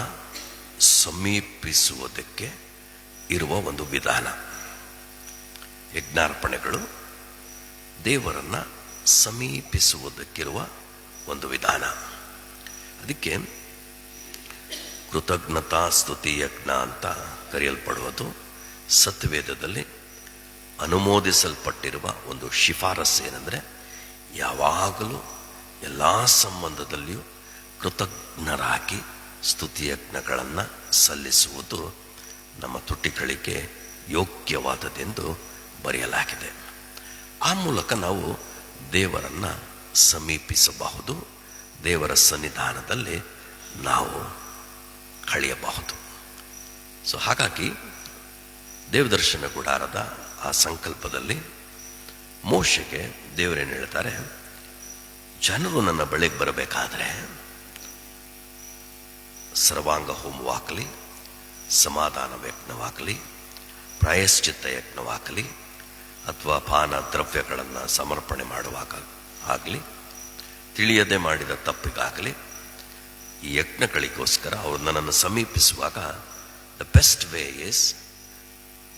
ಸಮೀಪಿಸುವುದಕ್ಕೆ ಇರುವ ಒಂದು ವಿಧಾನ. ಯಜ್ಞಾರ್ಪಣೆಗಳು ದೇವರನ್ನ ಸಮೀಪಿಸುವುದಕ್ಕಿರುವ ಒಂದು ವಿಧಾನ. ಅದಕ್ಕೆ ಕೃತಜ್ಞತಾ ಸ್ತುತಿ ಯಜ್ಞ ಅಂತ ಕರೆಯಲ್ಪಡುವುದು ಸತ್ಯವೇದದಲ್ಲಿ ಅನುಮೋದಿಸಲ್ಪಟ್ಟಿರುವ ಒಂದು ಶಿಫಾರಸು ಏನಂದರೆ, ಯಾವಾಗಲೂ ಎಲ್ಲ ಸಂಬಂಧದಲ್ಲಿಯೂ ಕೃತಜ್ಞರಾಗಿ ಸ್ತುತಿಯಜ್ಞಗಳನ್ನು ಸಲ್ಲಿಸುವುದು ನಮ್ಮ ತುಟಿಗಳಿಗೆ ಯೋಗ್ಯವಾದದೆಂದು ಬರೆಯಲಾಗಿದೆ. ಆ ಮೂಲಕ ನಾವು ದೇವರನ್ನು ಸಮೀಪಿಸಬಹುದು, ದೇವರ ಸನ್ನಿಧಾನದಲ್ಲಿ ನಾವು ಕಳೆಯಬಹುದು. ಸೊ ಹಾಗಾಗಿ ದೇವದರ್ಶನ ಗುಡಾರದ ಆ ಸಂಕಲ್ಪದಲ್ಲಿ ಮೋಶೆಗೆ ದೇವರೇನು ಹೇಳ್ತಾರೆ, ಜನರು ನನ್ನ ಬಳಿಗೆ ಬರಬೇಕಾದ್ರೆ ಸರ್ವಾಂಗ ಹೋಮವಾಗಲಿ, ಸಮಾಧಾನ ಯಜ್ಞವಾಗಲಿ, ಪ್ರಾಯಶ್ಚಿತ್ತ ಯಜ್ಞವಾಗಲಿ ಅಥವಾ ಪಾನ ದ್ರವ್ಯಗಳನ್ನು ಸಮರ್ಪಣೆ ಮಾಡುವಾಗ ಆಗಲಿ, ತಿಳಿಯದೆ ಮಾಡಿದ ತಪ್ಪಿಗಾಗಲಿ, ಈ ಯಜ್ಞಗಳಿಗೋಸ್ಕರ ಅವರು ನನ್ನನ್ನು ಸಮೀಪಿಸುವಾಗ the best way is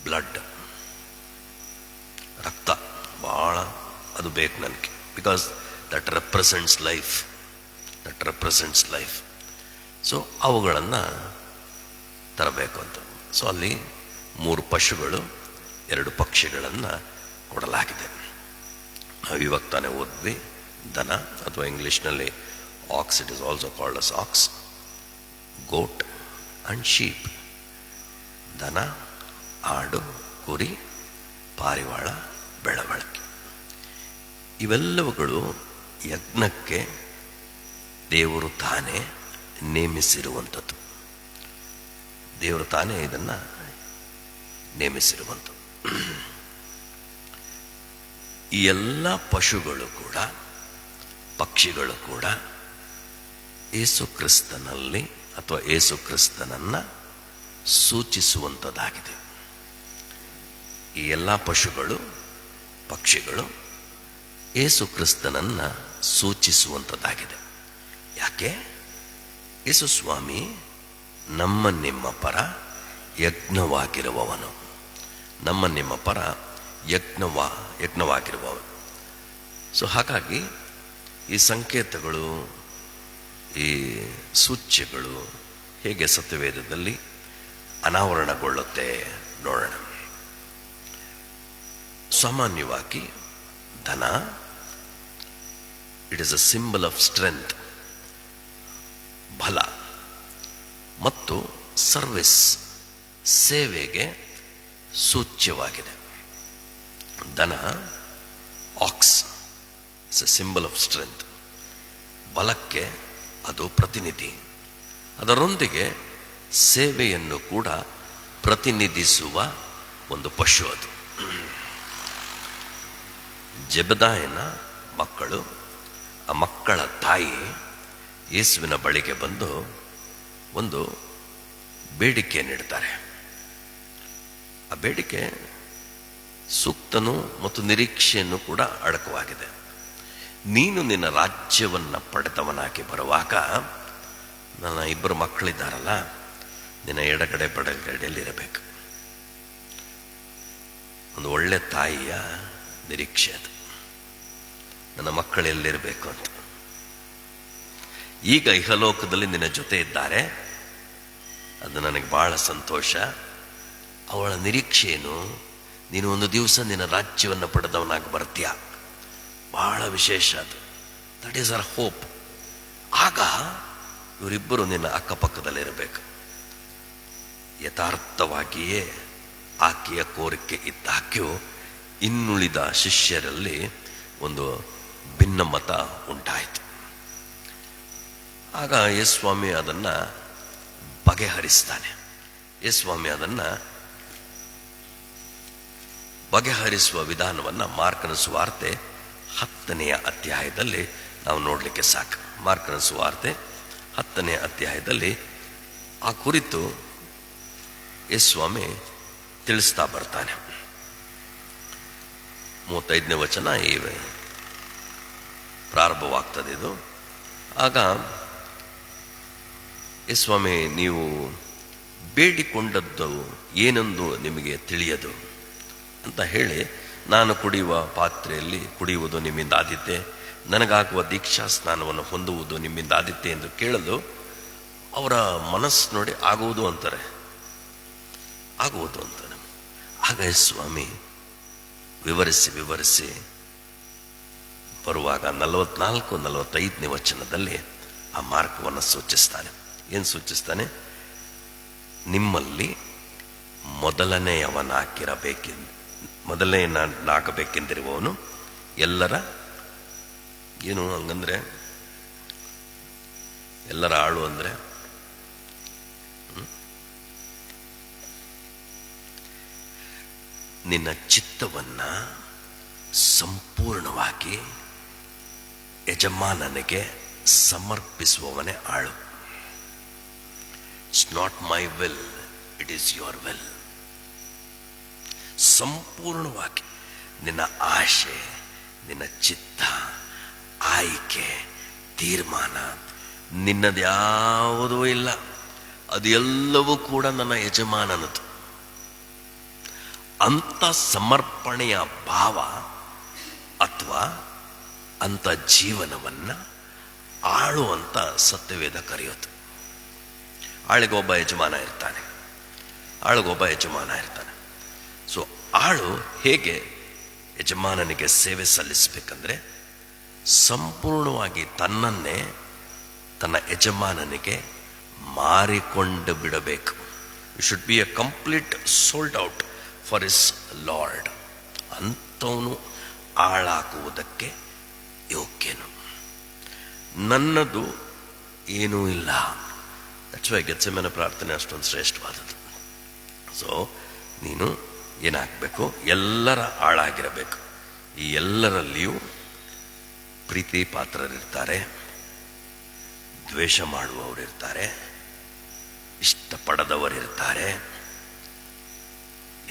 blood, ರಕ್ತ ಭಾಳ ಅದು ಬೇಕು ನನಗೆ. Because that represents life. So ಅವುಗಳನ್ನು ತರಬೇಕು ಅಂತ. ಸೊ ಅಲ್ಲಿ 3 ಪಶುಗಳು 2 ಪಕ್ಷಿಗಳನ್ನು ಕೊಡಲಾಗಿದೆ. ನಾವು ಇವಾಗ ತಾನೇ ಓದ್ವಿ, ದನ ಅಥವಾ ಇಂಗ್ಲೀಷ್ನಲ್ಲಿ ox, it is also called as ox, goat and sheep. ದನ, ಆಡು, ಕುರಿ, ಪಾರಿವಾಳ, ಬೆಳವಳಿಕೆ, ಇವೆಲ್ಲವುಗಳು ಯಜ್ಞಕ್ಕೆ ದೇವರು ತಾನೇ ನೇಮಿಸಿರುವಂಥದ್ದು. ದೇವರು ತಾನೇ ಇದನ್ನು ನೇಮಿಸಿರುವಂಥದ್ದು. ಈ ಎಲ್ಲ ಪಶುಗಳು ಕೂಡ, ಪಕ್ಷಿಗಳು ಕೂಡ ಯೇಸು ಕ್ರಿಸ್ತನಲ್ಲಿ ಅಥವಾ ಯೇಸು ಕ್ರಿಸ್ತನನ್ನು ಸೂಚಿಸುವಂಥದ್ದಾಗಿದೆ. ಈ ಎಲ್ಲ ಪಶುಗಳು, ಪಕ್ಷಿಗಳು ಯೇಸು ಕ್ರಿಸ್ತನನ್ನು ಸೂಚಿಸುವಂಥದ್ದಾಗಿದೆ. ಯಾಕೆ? ಯೇಸು ಸ್ವಾಮಿ ನಮ್ಮ ನಿಮ್ಮ ಪರ ಯಜ್ಞವಾಗಿರುವವನು, ನಮ್ಮ ನಿಮ್ಮ ಪರ ಯಜ್ಞವಾಗಿರುವವನು. ಸೊ ಹಾಗಾಗಿ ಈ ಸಂಕೇತಗಳು, ಈ ಸೂಚ್ಯಗಳು ಹೇಗೆ ಸತ್ಯವೇದದಲ್ಲಿ ಅನಾವರಣಗೊಳ್ಳುತ್ತೆ ನೋಡೋಣ. ಸಾಮಾನ್ಯವಾಗಿ ದನ, it is a symbol of strength, ಬಲ ಮತ್ತು ಸರ್ವಿಸ್, ಸೇವೆಗೆ ಸೂಚ್ಯವಾಗಿದೆ. ದನ, ox, it's a symbol of strength, ಬಲಕ್ಕೆ ಅದು ಪ್ರತಿನಿಧಿ. ಅದರೊಂದಿಗೆ ಸೇವೆಯನ್ನು ಕೂಡ ಪ್ರತಿನಿಧಿಸುವ ಒಂದು ಪಶು ಅದು. ಜೆಬೆದಾಯನ ಮಕ್ಕಳು, ಆ ಮಕ್ಕಳ ತಾಯಿ ಯೇಸುವಿನ ಬಳಿಗೆ ಬಂದು ಒಂದು ಬೇಡಿಕೆಯನ್ನಿಡ್ತಾರೆ. ಆ ಬೇಡಿಕೆ ಸೂಕ್ತನೂ ಮತ್ತು ನಿರೀಕ್ಷೆಯನ್ನು ಕೂಡ ಅಡಕವಾಗಿದೆ. ನೀನು ನಿನ್ನ ರಾಜ್ಯವನ್ನು ಪಡೆದವನಾಗಿ ಬರುವಾಗ ನನ್ನ 2 ಮಕ್ಕಳಿದ್ದಾರಲ್ಲ, ನಿನ್ನ ಎಡಗಡೆ ಬಡಗಡೆಯಲ್ಲಿರಬೇಕು. ಒಂದು ಒಳ್ಳೆ ತಾಯಿಯ ನಿರೀಕ್ಷೆ ಅದು, ನನ್ನ ಮಕ್ಕಳೆಲ್ಲಿರಬೇಕು ಅಂತ. ಈಗ ಇಹಲೋಕದಲ್ಲಿ ನಿನ್ನ ಜೊತೆ ಇದ್ದಾರೆ, ಅದು ನನಗೆ ಬಹಳ ಸಂತೋಷ. ಅವಳ ನಿರೀಕ್ಷೆ ಏನು? ನೀನು ಒಂದು ದಿವಸ ನಿನ್ನ ರಾಜ್ಯವನ್ನು ಪಡೆದವನಾಗಿ ಬರ್ತೀಯ, ಬಹಳ ವಿಶೇಷ ಅದು. That is our hope. ಆಗ ಇವರಿಬ್ಬರು ನಿನ್ನ ಅಕ್ಕಪಕ್ಕದಲ್ಲಿರಬೇಕು. ಯಥಾರ್ಥವಾಗಿಯೇ ಆಕೆಯ ಕೋರಿಕೆ ಇದ್ದಾಗ್ಯೂ ಇನ್ನುಳಿದ ಶಿಷ್ಯರಲ್ಲಿ ಒಂದು ಭಿನ್ನಮತ ಉಂಟಾಯಿತು. ಆಗ ಯೇಸುಸ್ವಾಮಿ ಅದನ್ನು ಬಗೆಹರಿಸ್ತಾನೆ. ಯೇಸುಸ್ವಾಮಿ ಅದನ್ನು ಬಗೆಹರಿಸುವ ವಿಧಾನವನ್ನು ಮಾರ್ಕನ ಸುವಾರ್ತೆ 10ನೇ ಅಧ್ಯಾಯದಲ್ಲಿ ನಾವು ನೋಡಲಿಕ್ಕೆ ಸಾಕು. ಮಾರ್ಕನ ಸುವಾರ್ತೆ 10ನೇ ಅಧ್ಯಾಯದಲ್ಲಿ ಆ ಕುರಿತು ಯೇಸುಸ್ವಾಮಿ ತಿಳಿಸ್ತಾ ಬರ್ತಾನೆ. 35ನೇ ವಚನ ಈ ಪ್ರಾರಂಭವಾಗ್ತದೆ ಇದು. ಆಗ ಯೇಸುಸ್ವಾಮಿ, ನೀವು ಬೇಡಿಕೊಂಡದ್ದು ಏನೆಂದು ನಿಮಗೆ ತಿಳಿಯದು ಅಂತ ಹೇಳಿ, ನಾನು ಕುಡಿಯುವ ಪಾತ್ರೆಯಲ್ಲಿ ಕುಡಿಯುವುದು ನಿಮ್ಮಿಂದ ಆದೀತೆ, ನನಗಾಗುವ ದೀಕ್ಷಾ ಸ್ನಾನವನ್ನು ಹೊಂದುವುದು ನಿಮ್ಮಿಂದ ಆದೀತೆ ಎಂದು ಕೇಳಲು ಅವರ ಮನಸ್ಸು ನೋಡಿ ಆಗುವುದು ಅಂತಾರೆ. ಆಗ ಸ್ವಾಮಿ ವಿವರಿಸಿ ಬರುವಾಗ 44-45ನೇ ವಚನದಲ್ಲಿ ಆ ಮಾರ್ಗವನ್ನು ಸೂಚಿಸ್ತಾನೆ. ಏನು ಸೂಚಿಸ್ತಾನೆ? ನಿಮ್ಮಲ್ಲಿ ಮೊದಲನೆಯನಾಗಬೇಕೆಂದಿರುವವನು ಎಲ್ಲರ ಏನು ಹಂಗಂದ್ರೆ, ಎಲ್ಲರ ಆಳು ಅಂದ್ರೆ ನಿನ್ನ ಚಿತ್ತವನ್ನ ಸಂಪೂರ್ಣವಾಗಿ ಯಜಮಾನನಿಗೆ ಸಮರ್ಪಿಸುವವನೇ ಆಳು. It's not my will, it is your will. ಸಂಪೂರ್ಣವಾಗಿ ನಿನ್ನ ಆಶೆ, ನಿನ್ನ ಚಿತ್ತ, ಆಯ್ಕೆ, ತೀರ್ಮಾನ ನಿನ್ನದ್ಯಾವುದೂ ಇಲ್ಲ. ಅದೆಲ್ಲವೂ ಕೂಡ ನನ್ನ ಯಜಮಾನನದು. ಅಂಥ ಸಮರ್ಪಣೆಯ ಭಾವ ಅಥವಾ ಅಂಥ ಜೀವನವನ್ನು ಆಳು ಅಂತ ಸತ್ಯವೇದ ಕರೆಯೋದು. ಆಳಿಗೊಬ್ಬ ಯಜಮಾನ ಇರ್ತಾನೆ. ಸೊ ಆಳು ಹೇಗೆ ಯಜಮಾನನಿಗೆ ಸೇವೆ ಸಲ್ಲಿಸಬೇಕಂದ್ರೆ, ಸಂಪೂರ್ಣವಾಗಿ ತನ್ನನ್ನೇ ತನ್ನ ಯಜಮಾನನಿಗೆ ಮಾರಿಕೊಂಡು ಬಿಡಬೇಕು. You should be a complete sold out for his lord. ಅಂಥವನು ಆಳಾಗುವುದಕ್ಕೆ ಯೋಗ್ಯನು. ನನ್ನದು ಏನೂ ಇಲ್ಲ. ದಟ್ಸ್ ವೈ ಗೆತ್ಸೆಮನೆ ಪ್ರಾರ್ಥನೆ ಅಷ್ಟೊಂದು ಶ್ರೇಷ್ಠವಾದದ್ದು. ಸೊ ನೀನು ಏನಾಗಬೇಕು? ಎಲ್ಲರ ಆಳಾಗಿರಬೇಕು. ಈ ಎಲ್ಲರಲ್ಲಿಯೂ ಪ್ರೀತಿ ಪಾತ್ರರಿರ್ತಾರೆ, ದ್ವೇಷ ಮಾಡುವವರಿರ್ತಾರೆ, ಇಷ್ಟಪಡದವರಿರ್ತಾರೆ,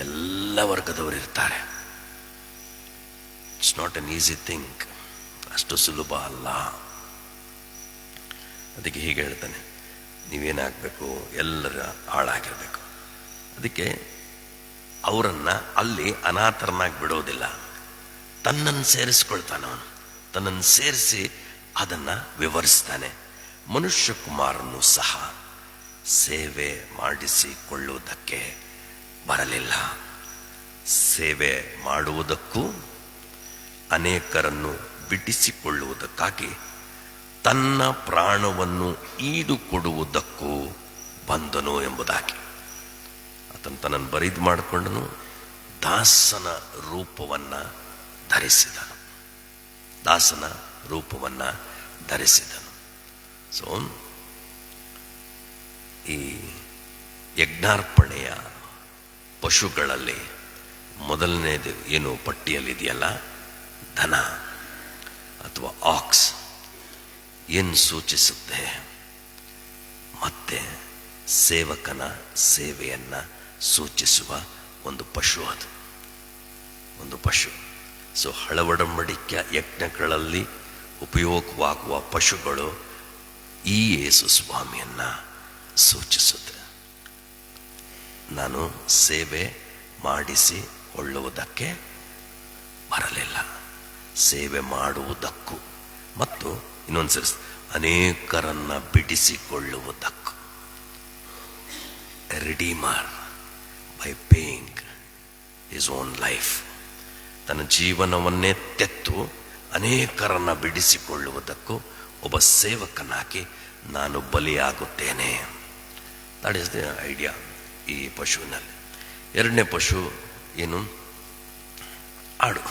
ಎಲ್ಲ ವರ್ಗದವರಿರ್ತಾರೆ. It's not an easy thing. ಅಷ್ಟು ಸುಲಭ ಅಲ್ಲ. ಅದಕ್ಕೆ ಹೀಗೆ ಹೇಳ್ತಾನೆ, ನೀವೇನಾಗಬೇಕು? ಎಲ್ಲರ ಆಳಾಗಿರಬೇಕು. ಅದಕ್ಕೆ ಅವರನ್ನು ಅಲ್ಲಿ ಅನಾಥರನ್ನಾಗಿ ಬಿಡೋದಿಲ್ಲ. ತನ್ನನ್ನು ಸೇರಿಸ್ಕೊಳ್ತಾನೆ ಅವನು. ತನ್ನನ್ನು ಸೇರಿಸಿ ಅದನ್ನು ವಿವರಿಸ್ತಾನೆ. ಮನುಷ್ಯ ಕುಮಾರನು ಸಹ ಸೇವೆ ಮಾಡಿಸಿಕೊಳ್ಳುವುದಕ್ಕೆ ಬರಲಿಲ್ಲ, ಸೇವೆ ಮಾಡುವುದಕ್ಕೂ ಅನೇಕರನ್ನು ಬಿಡಿಸಿಕೊಳ್ಳುವುದಕ್ಕಾಗಿ ತನ್ನ ಪ್ರಾಣವನ್ನು ಈಡು ಕೊಡುವುದಕ್ಕೂ ಬಂದನು ಎಂಬುದಾಗಿ. ಆತನು ತನ್ನನ್ನು ಬರಿದು ಮಾಡಿಕೊಂಡನು, ದಾಸನ ರೂಪವನ್ನು ಧರಿಸಿದನು. ಸೊ ಈ ಯಜ್ಞಾರ್ಪಣೆಯ ಪಶುಗಳಲ್ಲಿ ಮೊದಲನೇದು ಏನು ಪಟ್ಟಿಯಲ್ಲಿದೆಯಲ್ಲ, ದನ ಅಥವಾ ಆಕ್ಸ್, ಏನು ಸೂಚಿಸುತ್ತೆ? ಮತ್ತೆ ಸೇವಕನ ಸೇವೆಯನ್ನು ಸೂಚಿಸುವ ಒಂದು ಪಶು. ಅದು ಒಂದು ಪಶು. ಸೊ ಹಳವಡಂಬಡಿಕೆಯ ಯಜ್ಞಗಳಲ್ಲಿ ಉಪಯೋಗವಾಗುವ ಪಶುಗಳು ಈ ಯೇಸು ಸ್ವಾಮಿಯನ್ನು ಸೂಚಿಸುತ್ತೆ. ನಾನು ಸೇವೆ ಮಾಡಿಸಿಕೊಳ್ಳುವುದಕ್ಕೆ ಬರಲಿಲ್ಲ, ಸೇವೆ ಮಾಡುವುದಕ್ಕೂ ಮತ್ತು ಇನ್ನೊಂದು ಸರಿ ಅನೇಕರನ್ನ ಬಿಡಿಸಿಕೊಳ್ಳುವುದಕ್ಕೂ. Redeemer by paying his own life. ತನ್ನ ಜೀವನವನ್ನೇ ತೆತ್ತು ಅನೇಕರನ್ನ ಬಿಡಿಸಿಕೊಳ್ಳುವುದಕ್ಕೂ ಒಬ್ಬ ಸೇವಕನಾಗಿ ನಾನು ಬಲಿಯಾಗುತ್ತೇನೆ. ದಟ್ ಈಸ್ ದ ಐಡಿಯಾ ಈ ಪಶುವಿನಲ್ಲಿ. ಎರಡನೇ ಪಶು ಏನು? ಆಡು.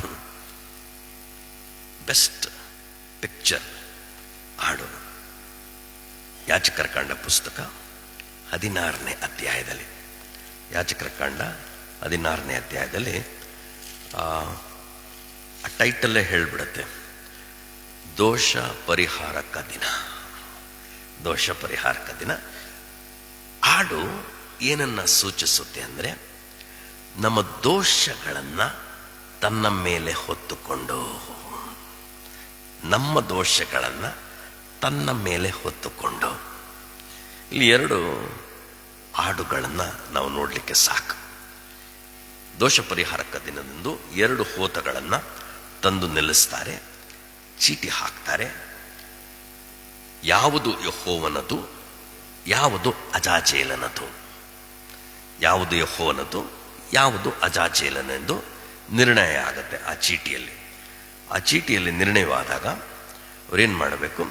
ಬೆಸ್ಟ್ ಪಿಕ್ಚರ್ ಆಡು. ಯಾಜಕರ ಕಾಂಡ ಪುಸ್ತಕ 16ನೇ ಅಧ್ಯಾಯದಲ್ಲಿ, ಯಾಜಕರ ಕಾಂಡ 16ನೇ ಅಧ್ಯಾಯದಲ್ಲಿ ಆ ಟೈಟಲ್ಲೇ ಹೇಳಿಬಿಡುತ್ತೆ, ದೋಷ ಪರಿಹಾರಕ ದಿನ. ದೋಷ ಪರಿಹಾರಕ ದಿನ. ಹಾಡು ಏನನ್ನ ಸೂಚಿಸುತ್ತೆ ಅಂದರೆ, ನಮ್ಮ ದೋಷಗಳನ್ನು ತನ್ನ ಮೇಲೆ ಹೊತ್ತುಕೊಂಡು, ನಮ್ಮ ದೋಷಗಳನ್ನು ತನ್ನ ಮೇಲೆ ಹೊತ್ತುಕೊಂಡು. ಇಲ್ಲಿ 2 ಹಾಡುಗಳನ್ನು ನಾವು ನೋಡಲಿಕ್ಕೆ ಸಾಕು. ದೋಷ ಪರಿಹಾರಕ ದಿನದಂದು 2 ಹೋತಗಳನ್ನು ತಂದು ನಿಲ್ಲಿಸ್ತಾರೆ, ಚೀಟಿ ಹಾಕ್ತಾರೆ. ಯಾವುದು ಯೆಹೋವನದು, ಯಾವುದು ಅಜಾಜೇಲನದು, ಯಾವುದು ಯೆಹೋವನದು, ಯಾವುದು ಅಜಾಜೇಲನೆಂದು ನಿರ್ಣಯ ಆಗುತ್ತೆ ಆ ಚೀಟಿಯಲ್ಲಿ. ಆ ಚೀಟಿಯಲ್ಲಿ ನಿರ್ಣಯವಾದಾಗ ಅವರೇನು ಮಾಡಬೇಕು,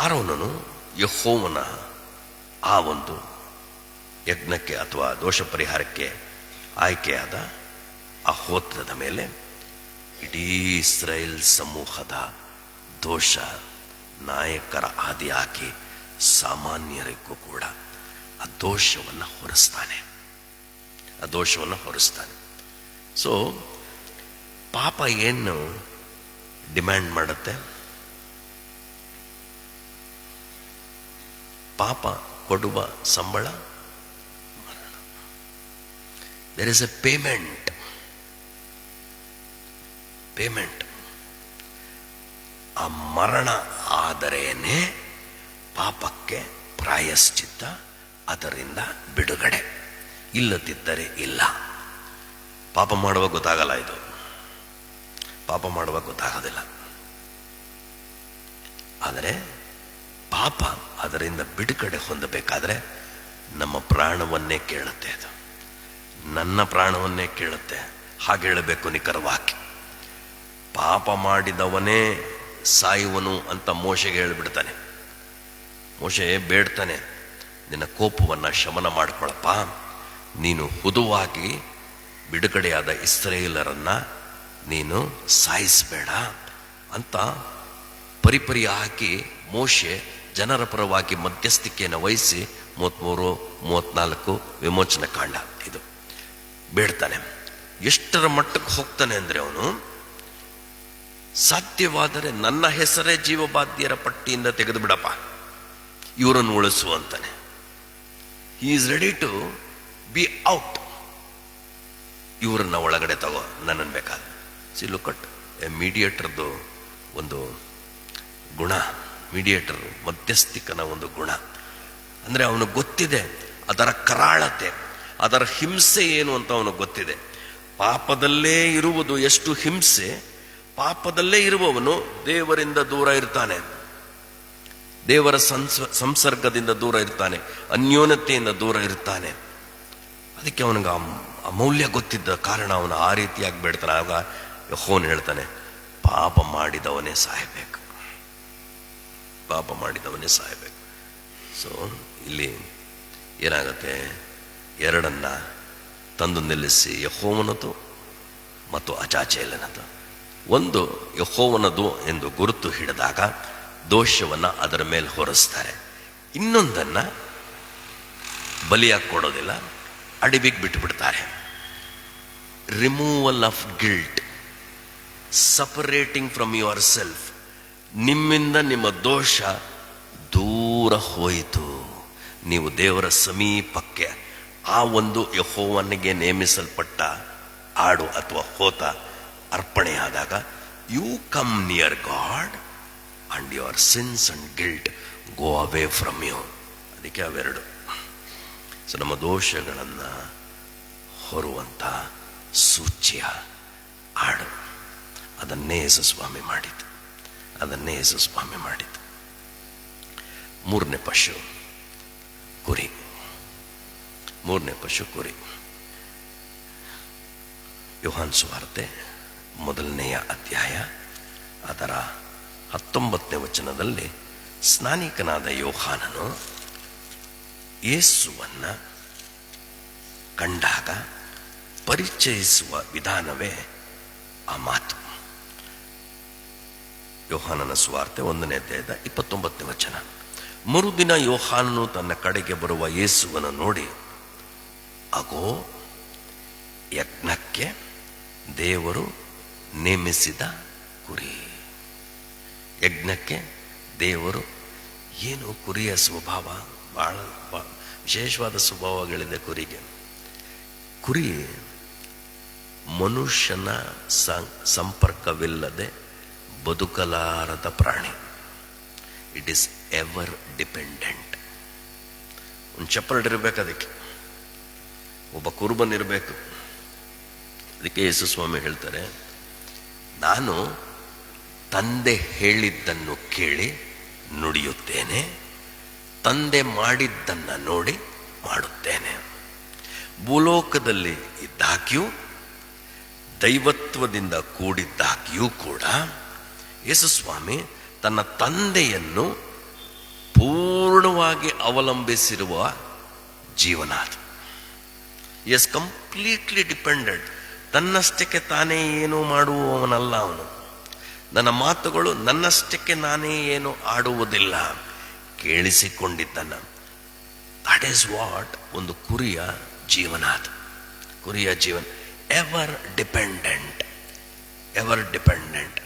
ಆರೋನನು ಯೆಹೋವನ ಆ ಒಂದು ಯಜ್ಞಕ್ಕೆ ಅಥವಾ ದೋಷ ಪರಿಹಾರಕ್ಕೆ ಆಯ್ಕೆಯಾದ ಆ ಹೋತ್ರದ ಮೇಲೆ ಇಡೀ ಇಸ್ರಾಯೇಲ್ ಸಮೂಹದ ದೋಷ ನಾಯಕರ ಆದಿ ಹಾಕಿ ಸಾಮಾನ್ಯರಿಗೂ ಕೂಡ ಆ ದೋಷವನ್ನು ಹೊರಿಸ್ತಾನೆ, ಆ ದೋಷವನ್ನು ಹೊರಿಸ್ತಾನೆ. ಸೊ ಪಾಪ ಏನು ಡಿಮ್ಯಾಂಡ್ ಮಾಡುತ್ತೆ? ಪಾಪ ಕೊಡುವ ಸಂಬಳ ಮರಣ. There is a payment. ಆ ಮರಣ ಆದರೇನೆ ಪಾಪಕ್ಕೆ ಪ್ರಾಯಶ್ಚಿತ್ತ, ಅದರಿಂದ ಬಿಡುಗಡೆ. ಇಲ್ಲದಿದ್ದರೆ ಇಲ್ಲ. ಪಾಪ ಮಾಡುವಾಗ ಗೊತ್ತಾಗಲ್ಲ, ಇದು ಪಾಪ ಮಾಡುವಾಗ ಗೊತ್ತಾಗೋದಿಲ್ಲ. ಆದರೆ ಪಾಪ ಅದರಿಂದ ಬಿಡುಗಡೆ ಹೊಂದಬೇಕಾದ್ರೆ ನಮ್ಮ ಪ್ರಾಣವನ್ನೇ ಕೇಳುತ್ತೆ. ಅದು ನನ್ನ ಪ್ರಾಣವನ್ನೇ ಕೇಳುತ್ತೆ. ಹಾಗೆ ಹೇಳಬೇಕು ನಿಖರವಾಗಿ. ಪಾಪ ಮಾಡಿದವನೇ ಸಾಯುವನು ಅಂತ ಮೋಶೆಗೆ ಹೇಳಿಬಿಡ್ತಾನೆ. ಮೋಶೆ ಬೇಡ್ತಾನೆ, ನಿನ್ನ ಕೋಪವನ್ನು ಶಮನ ಮಾಡ್ಕೊಳಪ್ಪ, ನೀನು ಹುದುವಾಗಿ ಬಿಡುಗಡೆಯಾದ ಇಸ್ರಾಯೇಲರನ್ನ ನೀನು ಸಾಯಿಸಬೇಡ ಅಂತ ಪರಿಪರಿ ಹಾಕಿ ಮೋಶೆ ಜನರ ಪರವಾಗಿ ಮಧ್ಯಸ್ಥಿಕೆಯನ್ನು ವಹಿಸಿ 33, 34 ವಿಮೋಚನೆ ಕಾಂಡ ಇದು ಬೇಡ್ತಾನೆ. ಎಷ್ಟರ ಮಟ್ಟಕ್ಕೆ ಹೋಗ್ತಾನೆ ಅಂದರೆ ಅವನು, ಸಾಧ್ಯವಾದರೆ ನನ್ನ ಹೆಸರೇ ಜೀವಬಾಧ್ಯರ ಪಟ್ಟಿಯಿಂದ ತೆಗೆದು ಬಿಡಪ್ಪ, ಇವರನ್ನು ಉಳಿಸು ಅಂತಾನೆ. He is ready to be out. ಇವರನ್ನ ಒಳಗಡೆ ತಗೋ, ನನ್ನನ್ನು ಬೇಕಾದ. ಸಿ ಲುಕ್ ಅಟ್ ಎ ಮೀಡಿಯೇಟರ್ದು ಒಂದು ಗುಣ. ಮೀಡಿಯೇಟರ್ ಮಧ್ಯಸ್ಥಿಕನ ಒಂದು ಗುಣ ಅಂದರೆ ಅವನಿಗೆ ಗೊತ್ತಿದೆ ಅದರ ಕರಾಳತೆ, ಅದರ ಹಿಂಸೆ ಏನು ಅಂತ ಅವನಿಗೆ ಗೊತ್ತಿದೆ. ಪಾಪದಲ್ಲೇ ಇರುವುದು ಎಷ್ಟು ಹಿಂಸೆ. ಪಾಪದಲ್ಲೇ ಇರುವವನು ದೇವರಿಂದ ದೂರ ಇರ್ತಾನೆ, ದೇವರ ಸಂಸರ್ಗದಿಂದ ದೂರ ಇರ್ತಾನೆ, ಅನ್ಯೋನ್ಯತೆಯಿಂದ ದೂರ ಇರ್ತಾನೆ. ಅದಕ್ಕೆ ಅವನಿಗೆ ಅಮೂಲ್ಯ ಗೊತ್ತಿದ್ದ ಕಾರಣ ಅವನು ಆ ರೀತಿಯಾಗಿ ಬೇಡ್ತಾನೆ. ಆಗ ಯೆಹೋವನು ಹೇಳ್ತಾನೆ, ಪಾಪ ಮಾಡಿದವನೇ ಸಾಯಬೇಕು, ಪಾಪ ಮಾಡಿದವನೇ ಸಾಯಬೇಕು. ಸೊ ಇಲ್ಲಿ ಏನಾಗುತ್ತೆ, ಎರಡನ್ನ ತಂದು ನಿಲ್ಲಿಸಿ, ಯೆಹೋವನದು ಮತ್ತು ಅಜಾಜೇಲನದು. ಒಂದು ಯೆಹೋವನದು ಎಂದು ಗುರುತು ಹಿಡಿದಾಗ ದೋಷವನ್ನು ಅದರ ಮೇಲೆ ಹೊರಿಸ್ತಾರೆ. ಇನ್ನೊಂದನ್ನು ಬಲಿಯಾಗಿ ಕೊಡೋದಿಲ್ಲ, ಅಡಿಬಿಗೆ ಬಿಟ್ಟುಬಿಡ್ತಾರೆ. Removal of guilt, separating from yourself. ನಿಮ್ಮಿಂದ ನಿಮ್ಮ ದೋಷ ದೂರ ಹೋಯಿತು, ನೀವು ದೇವರ ಸಮೀಪಕ್ಕೆ ಆ ಒಂದು ಯೆಹೋವನಿಗೆ ನೇಮಿಸಲ್ಪಟ್ಟ ಆಡು ಅಥವಾ ಹೋತ ಅರ್ಪಣೆಯಾದಾಗ you come near God and your sins and guilt go away from you. ಅದಕ್ಕೆ ಅವೆರಡು. ಸೊ ನಮ್ಮ ದೋಷಗಳನ್ನು ಹೊರುವಂಥ ಸೂಚ್ಯ ಆಡು, ಅದನ್ನೇ ಯೇಸುಸ್ವಾಮಿ ಮಾಡಿತು, ಅದನ್ನೇ ಯೇಸುಸ್ವಾಮಿ ಮಾಡಿತು. ಮೂರನೇ ಪಶು ಕುರಿ, ಮೂರನೇ ಪಶು ಕುರಿ. ಯೋಹಾನ್ ಸುವಾರ್ತೆ 1ನೇ ಅಧ್ಯಾಯ ಅದರ 19ನೇ ವಚನದಲ್ಲಿ ಸ್ನಾನಿಕನಾದ ಯೋಹಾನನು ಯೇಸುವನ್ನ ಕಂಡಾಗ ಪರಿಚಯಿಸುವ ವಿಧಾನವೇ ಆ ಮಾತು. ಯೋಹಾನನ ಸುವಾರ್ತೆ 1ನೇ ಅಧ್ಯಾಯದ 29ನೇ ವಚನ. ಮರುದಿನ ಯೋಹಾನನು ತನ್ನ ಕಡೆಗೆ ಬರುವ ಯೇಸುವನ್ನು ನೋಡಿ, ಅಗೋ ಯಜ್ಞಕ್ಕೆ ದೇವರು ನೇಮಿಸಿದ ಕುರಿ. ಯಜ್ಞಕ್ಕೆ ದೇವರು ಏನು ಕುರಿಯ ಸ್ವಭಾವ, ಭಾಳ ವಿಶೇಷವಾದ ಸ್ವಭಾವಗಳಿದೆ ಕುರಿಗೆ. ಕುರಿ ಮನುಷ್ಯನ ಸಂಪರ್ಕವಿಲ್ಲದೆ ಬದುಕಲಾರದ ಪ್ರಾಣಿ. It is ever dependent. ಒಂದು ಶೆಪರ್ಡ್ ಇರಬೇಕು, ಅದಕ್ಕೆ ಒಬ್ಬ ಕುರುಬನ್ ಇರಬೇಕು. ಅದಕ್ಕೆ ಯೇಸು ಸ್ವಾಮಿ ಹೇಳ್ತಾರೆ, ನಾನು ತಂದೆ ಹೇಳಿದ್ದನ್ನು ಕೇಳಿ ನುಡಿಯುತ್ತೇನೆ, ತಂದೆ ಮಾಡಿದ್ದನ್ನು ನೋಡಿ ಮಾಡುತ್ತೇನೆ. ಭೂಲೋಕದಲ್ಲಿ ಇದ್ದಾಗ್ಯೂ ದೈವತ್ವದಿಂದ ಕೂಡಿದ್ದಾಗ್ಯೂ ಕೂಡ ಯೇಸು ಸ್ವಾಮಿ ತನ್ನ ತಂದೆಯನ್ನು ಪೂರ್ಣವಾಗಿ ಅವಲಂಬಿಸಿರುವ ಜೀವನ ಅದು. Is completely dependent. ತನ್ನಷ್ಟಕ್ಕೆ ತಾನೇ ಏನು ಮಾಡುವವನಲ್ಲ ಅವನು. ನನ್ನ ಮಾತುಗಳು ನನ್ನಷ್ಟಕ್ಕೆ ನಾನೇ ಏನು ಆಡುವುದಿಲ್ಲ, ಕೇಳಿಸಿಕೊಂಡಿದ್ದನ್ನ. ದಟ್ ಈಸ್ ವಾಟ್ ಒಂದು ಕುರಿಯ ಜೀವನ ಅದು. ಕುರಿಯ ಜೀವನ ಎವರ್ ಡಿಪೆಂಡೆಂಟ್, ಎವರ್ ಡಿಪೆಂಡೆಂಟ್.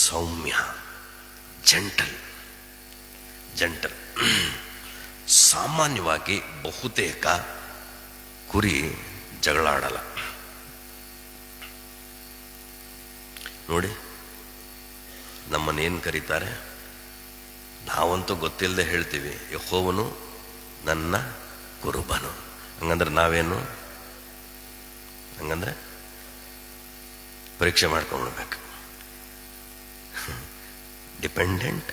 ಸೌಮ್ಯ, ಜೆಂಟಲ್. ಸಾಮಾನ್ಯವಾಗಿ ಬಹುತೇಕ ಕುರಿ ಜಗಳಾಡಲ್ಲ. ನೋಡಿ, ನಮ್ಮನ್ನೇನು ಕರೀತಾರೆ, ನಾವಂತೂ ಗೊತ್ತಿಲ್ಲದೆ ಹೇಳ್ತೀವಿ, ಯೆಹೋವನು ನನ್ನ ಕುರುಬನು. ಹಂಗಂದ್ರೆ ನಾವೇನು? ಹಂಗಂದ್ರೆ ಪರೀಕ್ಷೆ ಮಾಡ್ಕೊಂಡ್ಬಿಡ್ಬೇಕು. ಡಿಪೆಂಡೆಂಟ್,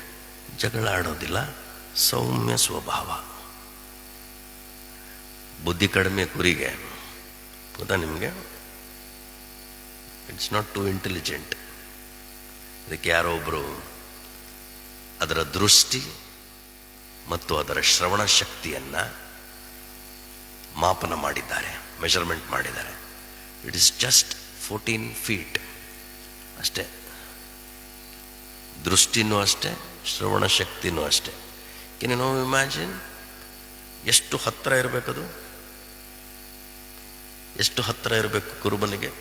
ಜಗಳ ಆಡೋದಿಲ್ಲ, ಸೌಮ್ಯ ಸ್ವಭಾವ. ಬುದ್ಧಿ ಕಡಿಮೆ ಕುರಿಗೆ, ಗೊತ್ತಾ ನಿಮಗೆ? It's not too intelligent. ಇದಕ್ಕೆ ಯಾರೋ ಒಬ್ಬರು ಅದರ ದೃಷ್ಟಿ ಮತ್ತು ಅದರ ಶ್ರವಣ ಶಕ್ತಿಯನ್ನು ಮಾಪನ ಮಾಡಿದ್ದಾರೆ, ಮೆಷರ್ಮೆಂಟ್ ಮಾಡಿದ್ದಾರೆ. ಇಟ್ ಇಸ್ ಜಸ್ಟ್ 14 feet ಅಷ್ಟೇ. ದೃಷ್ಟಿನೂ ಅಷ್ಟೇ, ಶ್ರವಣ ಶಕ್ತಿನೂ ಅಷ್ಟೇ. ಕೆನ್ ಯು ನೋ ಇಮ್ಯಾಜಿನ್ ಎಷ್ಟು ಹತ್ತಿರ ಇರಬೇಕದು? ಎಷ್ಟು ಹತ್ತಿರ ಇರಬೇಕು ಕುರುಬನಿಗೆ?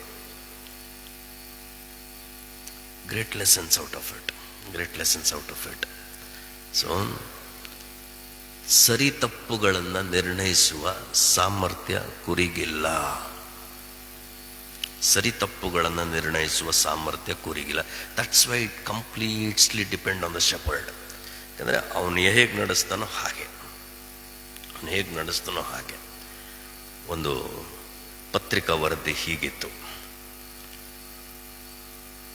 Great lessons out of it, great lessons out of it. So ಸರಿ ತಪ್ಪುಗಳನ್ನು ನಿರ್ಣಯಿಸುವ ಸಾಮರ್ಥ್ಯ ಕುರಿಗಿಲ್ಲ. ಸರಿ ತಪ್ಪುಗಳನ್ನು ನಿರ್ಣಯಿಸುವ ಸಾಮರ್ಥ್ಯ ಕುರಿಗಿಲ್ಲ. That's why it completely depend on the shepherd. ಯಾಕಂದರೆ ಅವನು ಹೇಗೆ ನಡೆಸ್ತಾನೋ ಹಾಗೆ, ಅವನು ಹೇಗೆ ನಡೆಸ್ತಾನೋ ಹಾಗೆ. ಒಂದು ಪತ್ರಿಕಾ ವರದಿ ಹೀಗಿತ್ತು,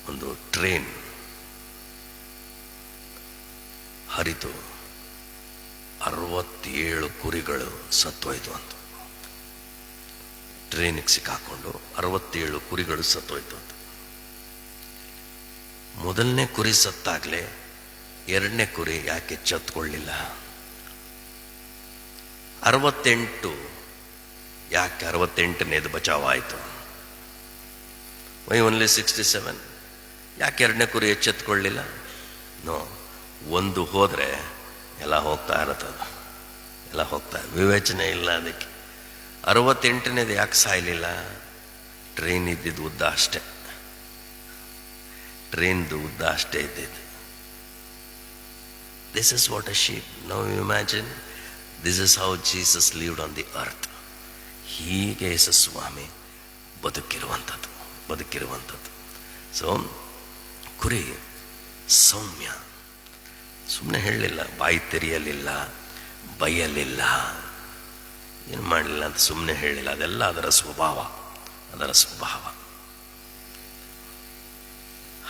ಒಂದು ಟ್ರೈನ್ ಹರಿತು 67 ಕುರಿಗಳು ಸತ್ತೋಯ್ತು ಅಂತ. ಟ್ರೈನಿಗೆ ಸಿಕ್ಕಾಕೊಂಡು 67 ಕುರಿಗಳು ಸತ್ತೋಯ್ತು ಅಂತ. ಮೊದಲನೇ ಕುರಿ ಸತ್ತಾಗಲೇ ಎರಡನೇ ಕುರಿ ಯಾಕೆ ಚತ್ಕೊಳ್ಳಿಲ್ಲ? 68 ಯಾಕೆ 68ನೇದು ಬಚಾವಾಯಿತು? Y only 67? ಯಾಕೆ ಎರಡನೇ ಕುರಿ ಎಚ್ಚೆತ್ಕೊಳ್ಳಿಲ್ಲ? ನೋ, ಒಂದು ಹೋದರೆ ಎಲ್ಲ ಹೋಗ್ತಾ ಇರತ್ತದು, ಎಲ್ಲ ಹೋಗ್ತಾ. ವಿವೇಚನೆ ಇಲ್ಲ ಅದಕ್ಕೆ. 68ನೇದು ಯಾಕೆ ಸಾಯಲಿಲ್ಲ? ಟ್ರೈನ್ ಇದ್ದಿದ್ದು ಉದ್ದ ಅಷ್ಟೇ, ಟ್ರೈನ್ದು ಉದ್ದ ಅಷ್ಟೇ ಇದ್ದಿದ್ದು. This is what a sheep. Now imagine, this is how Jesus lived on the earth. ಹೀಗೆ ಯೇಸು ಸ್ವಾಮಿ ಬದುಕಿರುವಂಥದ್ದು. ಸೊ ಕುರಿ ಸೌಮ್ಯ, ಸುಮ್ಮನೆ ಹೇಳಲಿಲ್ಲ, ಬಾಯಿ ತೆರೆಯಲಿಲ್ಲ, ಬೈಯಲಿಲ್ಲ, ಏನು ಮಾಡಲಿಲ್ಲ ಅಂತ ಸುಮ್ಮನೆ ಹೇಳಿಲ್ಲ. ಅದೆಲ್ಲ ಅದರ ಸ್ವಭಾವ.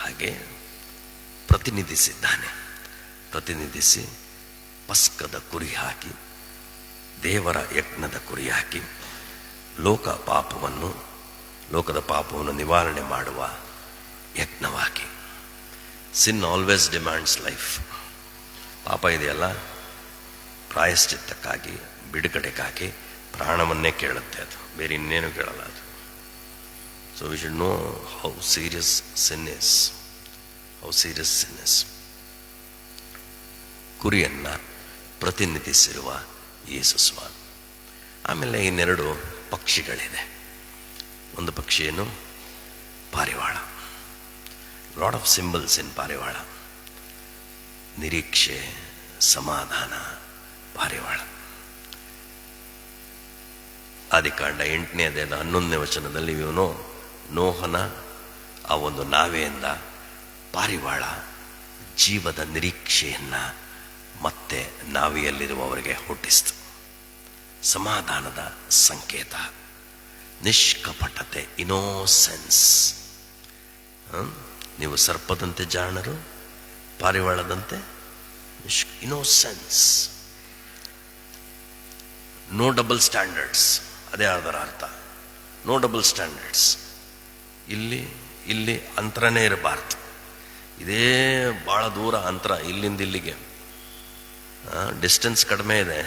ಹಾಗೆ ಪ್ರತಿನಿಧಿಸಿ ಪಸ್ಕದ ಕುರಿ ಹಾಕಿ, ದೇವರ ಯಜ್ಞದ ಕುರಿ ಹಾಕಿ, ಲೋಕದ ಪಾಪವನ್ನು ನಿವಾರಣೆ ಮಾಡುವ ಯಜ್ಞವಾಗಿ. ಸಿನ್ ಆಲ್ವೇಸ್ ಡಿಮ್ಯಾಂಡ್ಸ್ ಲೈಫ್. ಪಾಪ ಇದೆಯಲ್ಲ, ಪ್ರಾಯಶ್ಚಿತ್ತಕ್ಕಾಗಿ, ಬಿಡುಗಡೆಗಾಗಿ ಪ್ರಾಣವನ್ನೇ ಕೇಳುತ್ತೆ. ಅದು ಬೇರೆ ಇನ್ನೇನು ಕೇಳಲ್ಲ ಅದು. So we should know how serious sin is. ಕುರಿಯನ್ನು ಪ್ರತಿನಿಧಿಸಿರುವ ಯೇಸು ಸ್ವಾಮಿ. ಆಮೇಲೆ ಇನ್ನೆರಡು ಪಕ್ಷಿಗಳಿದೆ. ಒಂದು ಪಕ್ಷಿ ಏನು? ಪಾರಿವಾಳ. ಲಾಟ್ ಆಫ್ ಸಿಂಬಲ್ಸ್ ಇನ್ ಪಾರಿವಾಳ. ನಿರೀಕ್ಷೆ, ಸಮಾಧಾನ, ಪಾರಿವಾಳ. ಆದಿಕಾಂಡ 8ನೇ ಅಧ್ಯಾಯದ 11ನೇ ವಚನದಲ್ಲಿ ಇವನು ನೋಹನ ಆ ಒಂದು ನಾವೆಯಿಂದ ಪಾರಿವಾಳ ಜೀವದ ನಿರೀಕ್ಷೆಯನ್ನ ಮತ್ತೆ ನಾವೆಯಲ್ಲಿರುವವರಿಗೆ ಹುಟ್ಟಿಸ್ತು. ಸಮಾಧಾನದ ಸಂಕೇತ, ನಿಷ್ಕಪಟತೆ, ಇನೋಸೆನ್ಸ್. ನೀವು ಸರ್ಪದಂತೆ ಜಾಣರು, ಪಾರಿವಾಳದಂತೆ ಇನೋಸೆನ್ಸ್. ನೋ ಡಬಲ್ ಸ್ಟ್ಯಾಂಡರ್ಡ್ಸ್, ಅದೇ ಅದರ ಅರ್ಥ. No double standards. ಇಲ್ಲಿ ಅಂತರನೇ ಇರಬಾರ್ದು. ಇದೇ ಭಾಳ ದೂರ ಅಂತರ, ಇಲ್ಲಿಂದ ಇಲ್ಲಿಗೆ ಡಿಸ್ಟೆನ್ಸ್ ಕಡಿಮೆ ಇದೆ,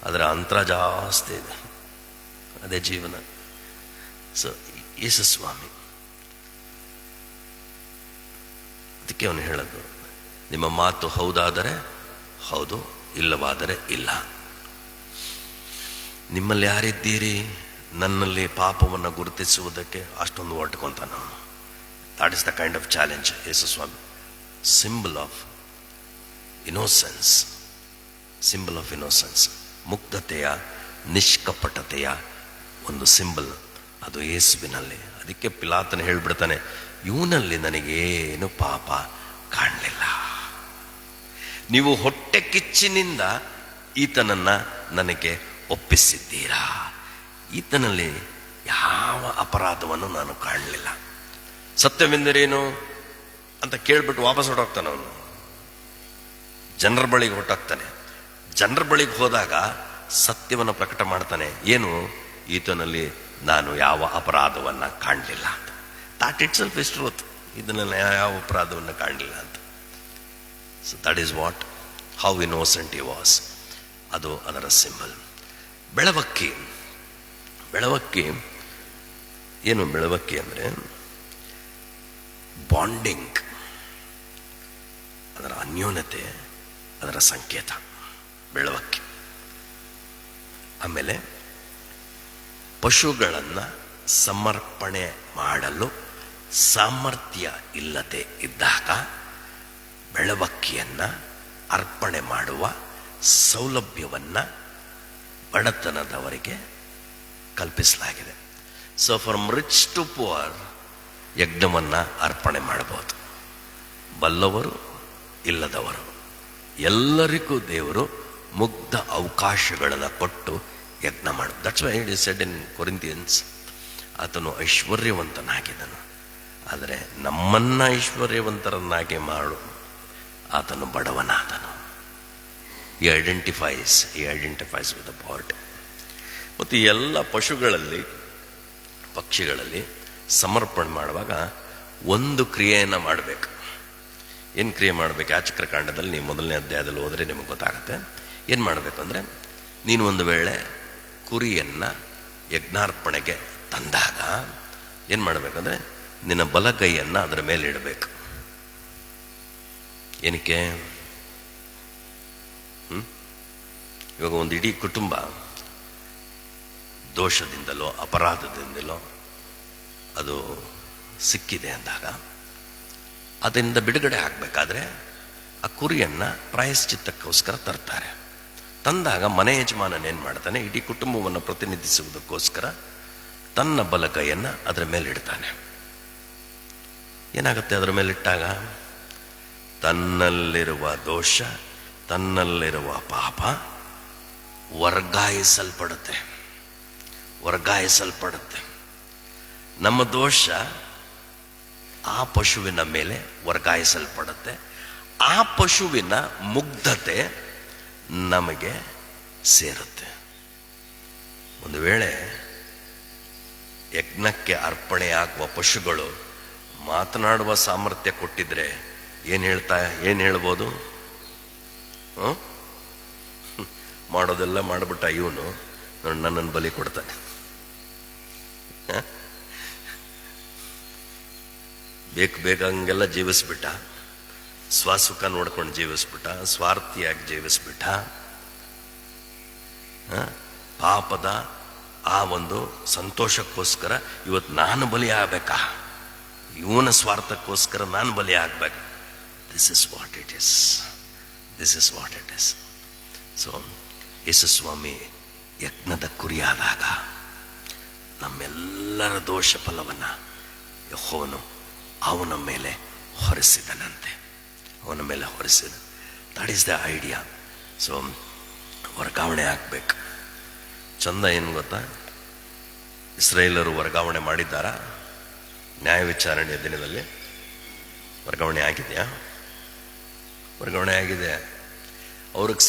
ಅದರ ಅಂತರ ಜಾಸ್ತಿ ಇದೆ. ಅದೇ ಜೀವನ. ಸೊ ಯೇಸು ಸ್ವಾಮಿ ಅದಕ್ಕೆ ಅವನು ಹೇಳೋದು, ನಿಮ್ಮ ಮಾತು ಹೌದಾದರೆ ಹೌದು, ಇಲ್ಲವಾದರೆ ಇಲ್ಲ. ನಿಮ್ಮಲ್ಲಿ ಯಾರಿದ್ದೀರಿ ನನ್ನಲ್ಲಿ ಪಾಪವನ್ನು ಗುರುತಿಸುವುದಕ್ಕೆ? ಅಷ್ಟೊಂದು ಒಟ್ಕೊಂತಾನ. That is the kind of challenge Yesu Swami. Symbol of innocence, symbol of innocence, ಮುಗ್ಧತೆಯ, ನಿಷ್ಕಪಟತೆಯ ಒಂದು ಸಿಂಬಲ್ ಅದು ಯೇಸುವಿನಲ್ಲಿ. ಅದಕ್ಕೆ ಪಿಲಾತನ ಹೇಳ್ಬಿಡ್ತಾನೆ, ಇವನಲ್ಲಿ ನನಗೇನು ಪಾಪ ಕಾಣಲಿಲ್ಲ. ನೀವು ಹೊಟ್ಟೆ ಕಿಚ್ಚಿನಿಂದ ಈತನನ್ನ ನನಗೆ ಒಪ್ಪಿಸಿದ್ದೀರಾ. ಈತನಲ್ಲಿ ಯಾವ ಅಪರಾಧವನ್ನು ನಾನು ಕಾಣಲಿಲ್ಲ. ಸತ್ಯವೆಂದರೇನು ಅಂತ ಕೇಳ್ಬಿಟ್ಟು ವಾಪಸ್ ಹೊರಟೋಗ್ತಾನೆ ಅವನು. ಜನರ ಬಳಿಗೆ ಹೊರಟಾಗ್ತಾನೆ. ಜನರ ಬಳಿಗೆ ಹೋದಾಗ ಸತ್ಯವನ್ನು ಪ್ರಕಟ ಮಾಡ್ತಾನೆ. ಏನು? ಈತನಲ್ಲಿ ನಾನು ಯಾವ ಅಪರಾಧವನ್ನ ಕಾಣಲಿಲ್ಲ ಅಂತ. ದಾಟ್ ಇಟ್ ಸೆಲ್ಫ್ ಇಸ್ ಟ್ರೂತ್. ಇದನ್ನೆಲ್ಲ ಯಾವ ಅಪರಾಧವನ್ನು ಕಾಣಲಿಲ್ಲ ಅಂತ. So that is what, how innocent he was. ಅದು ಅದರ ಸಿಂಬಲ್. ಬೆಳವಕ್ಕಿ. ಬೆಳವಕ್ಕಿ ಏನು? ಬೆಳವಕ್ಕಿ ಅಂದರೆ ಬಾಂಡಿಂಗ್, ಅದರ ಅನ್ಯೋನ್ಯತೆ, ಅದರ ಸಂಕೇತ ಬೆಳವಕ್ಕಿ. ಆಮೇಲೆ ಪಶುಗಳನ್ನು ಸಮರ್ಪಣೆ ಮಾಡಲು ಸಾಮರ್ಥ್ಯ ಇಲ್ಲದೆ ಇದ್ದಾಗ ಬೆಳವಕ್ಕಿಯನ್ನು ಅರ್ಪಣೆ ಮಾಡುವ ಸೌಲಭ್ಯವನ್ನು ಬಡತನದವರಿಗೆ ಕಲ್ಪಿಸಲಾಗಿದೆ. So from rich to poor ಯಜ್ಞವನ್ನು ಅರ್ಪಣೆ ಮಾಡಬಹುದು. ಬಲ್ಲವರು, ಇಲ್ಲದವರು ಎಲ್ಲರಿಗೂ ದೇವರು ಮುಗ್ಧ ಅವಕಾಶಗಳನ್ನು ಕೊಟ್ಟು ಯಜ್ಞ ಮಾಡು. That's why it is said in Corinthians, ಆತನು ಐಶ್ವರ್ಯವಂತನಾಗಿದ್ದನು, ಆದರೆ ನಮ್ಮನ್ನ ಐಶ್ವರ್ಯವಂತರನ್ನಾಗಿ ಮಾಡು ಆತನು ಬಡವನಾದನು. ಈ ಐಡೆಂಟಿಫೈಸ್ ವಿತ್ ದ ಪಾವರ್ಟಿ. ಮತ್ತು ಈ ಎಲ್ಲ ಪಶುಗಳಲ್ಲಿ, ಪಕ್ಷಿಗಳಲ್ಲಿ ಸಮರ್ಪಣೆ ಮಾಡುವಾಗ ಒಂದು ಕ್ರಿಯೆಯನ್ನು ಮಾಡಬೇಕು. ಏನು ಕ್ರಿಯೆ ಮಾಡಬೇಕು? ಯಾಚಕರ ಕಾಂಡದಲ್ಲಿ ನೀವು 1ನೇ ಅಧ್ಯಾಯದಲ್ಲಿ ಹೋದರೆ ನಿಮಗೆ ಗೊತ್ತಾಗುತ್ತೆ. ಏನು ಮಾಡಬೇಕು ಅಂದರೆ, ನೀನು ಒಂದು ವೇಳೆ ಕುರಿಯನ್ನು ಯಜ್ಞಾರ್ಪಣೆಗೆ ತಂದಾಗ ಏನು ಮಾಡಬೇಕಂದ್ರೆ, ನಿನ್ನ ಬಲಗೈಯನ್ನು ಅದರ ಮೇಲೆ ಇಡಬೇಕು. ಏನಕ್ಕೆ? ಇವಾಗ ಒಂದು ಇಡೀ ಕುಟುಂಬ ದೋಷದಿಂದಲೋ ಅಪರಾಧದಿಂದಲೋ ಅದು ಸಿಕ್ಕಿದೆ ಅಂದಾಗ ಅದರಿಂದ ಬಿಡುಗಡೆ ಆಗಬೇಕಾದ್ರೆ ಆ ಕುರಿಯನ್ನು ಪ್ರಾಯಶ್ಚಿತ್ತಕ್ಕೋಸ್ಕರ ತರ್ತಾರೆ. ತಂದಾಗ ಮನೆ ಯಜಮಾನನೇನು ಮಾಡ್ತಾನೆ, ಇಡೀ ಕುಟುಂಬವನ್ನು ಪ್ರತಿನಿಧಿಸುವುದಕ್ಕೋಸ್ಕರ ತನ್ನ ಬಲಗೈಯನ್ನು ಅದರ ಮೇಲೆ ಇಡ್ತಾನೆ. ಏನಾಗುತ್ತೆ ಅದರ ಮೇಲಿಟ್ಟಾಗ? ತನ್ನಲ್ಲಿರುವ ದೋಷ, ತನ್ನಲ್ಲಿರುವ ಪಾಪ ವರ್ಗಾಯಿಸಲ್ಪಡುತ್ತೆ. ನಮ್ಮ ದೋಷ ಆ ಪಶುವಿನ ಮೇಲೆ ವರ್ಗಾಯಿಸಲ್ಪಡುತ್ತೆ. ಆ ಪಶುವಿನ ಮುಗ್ಧತೆ ನಮಗೆ ಸೇರುತ್ತೆ. ಒಂದು ವೇಳೆ ಯಜ್ಞಕ್ಕೆ ಅರ್ಪಣೆಯಾಗುವ ಪಶುಗಳು ಮಾತನಾಡುವ ಸಾಮರ್ಥ್ಯ ಕೊಟ್ಟಿದ್ರೆ ಏನು ಹೇಳ್ಬೋದು? ಮಾಡೋದೆಲ್ಲ ಮಾಡಿಬಿಟ್ಟ ಇವನು, ನನ್ನನ್ನು ಬಲಿ ಕೊಡ್ತಾನೆ. ಬೇಕಂಗೆಲ್ಲ ಜೀವಿಸ್ಬಿಟ್ಟ, ಸ್ವಸುಖ ನೋಡ್ಕೊಂಡು ಜೀವಿಸ್ಬಿಟ್ಟ, ಸ್ವಾರ್ಥಿಯಾಗಿ ಜೀವಿಸ್ಬಿಟ್ಟ. ಪಾಪದ ಆ ಒಂದು ಸಂತೋಷಕ್ಕೋಸ್ಕರ ಇವತ್ತು ನಾನು ಬಲಿ ಆಗಬೇಕಾ? ಇವನ ಸ್ವಾರ್ಥಕ್ಕೋಸ್ಕರ ನಾನು ಬಲಿ ಆಗ್ಬೇಕು. This is what it is. This is what it is. So Yesu Swami ಯಜ್ಞದ ಕುರಿಯಾದಾಗ ನಮ್ಮೆಲ್ಲರ ದೋಷ ಫಲವನ್ನು ಯೆಹೋವನು ಅವನ ಮೇಲೆ ಹೊರಿಸಿದನಂತೆ. ಅವನ ಮೇಲೆ ಹೊರಿಸಿದ. That is the idea. So ವರ್ಗಾವಣೆ ಆಗ್ಬೇಕು. ಚಂದ ಏನು ಗೊತ್ತಾ, ಇಸ್ರಾಯೇಲರು ವರ್ಗಾವಣೆ ಮಾಡಿದ್ದಾರಾ? ನ್ಯಾಯ ವಿಚಾರಣೆಯ ದಿನದಲ್ಲಿ ವರ್ಗಾವಣೆ ಆಗಿದೆಯಾ? ವರ್ಗಾವಣೆ ಆಗಿದೆ. ಅವ್ರಿಗೆ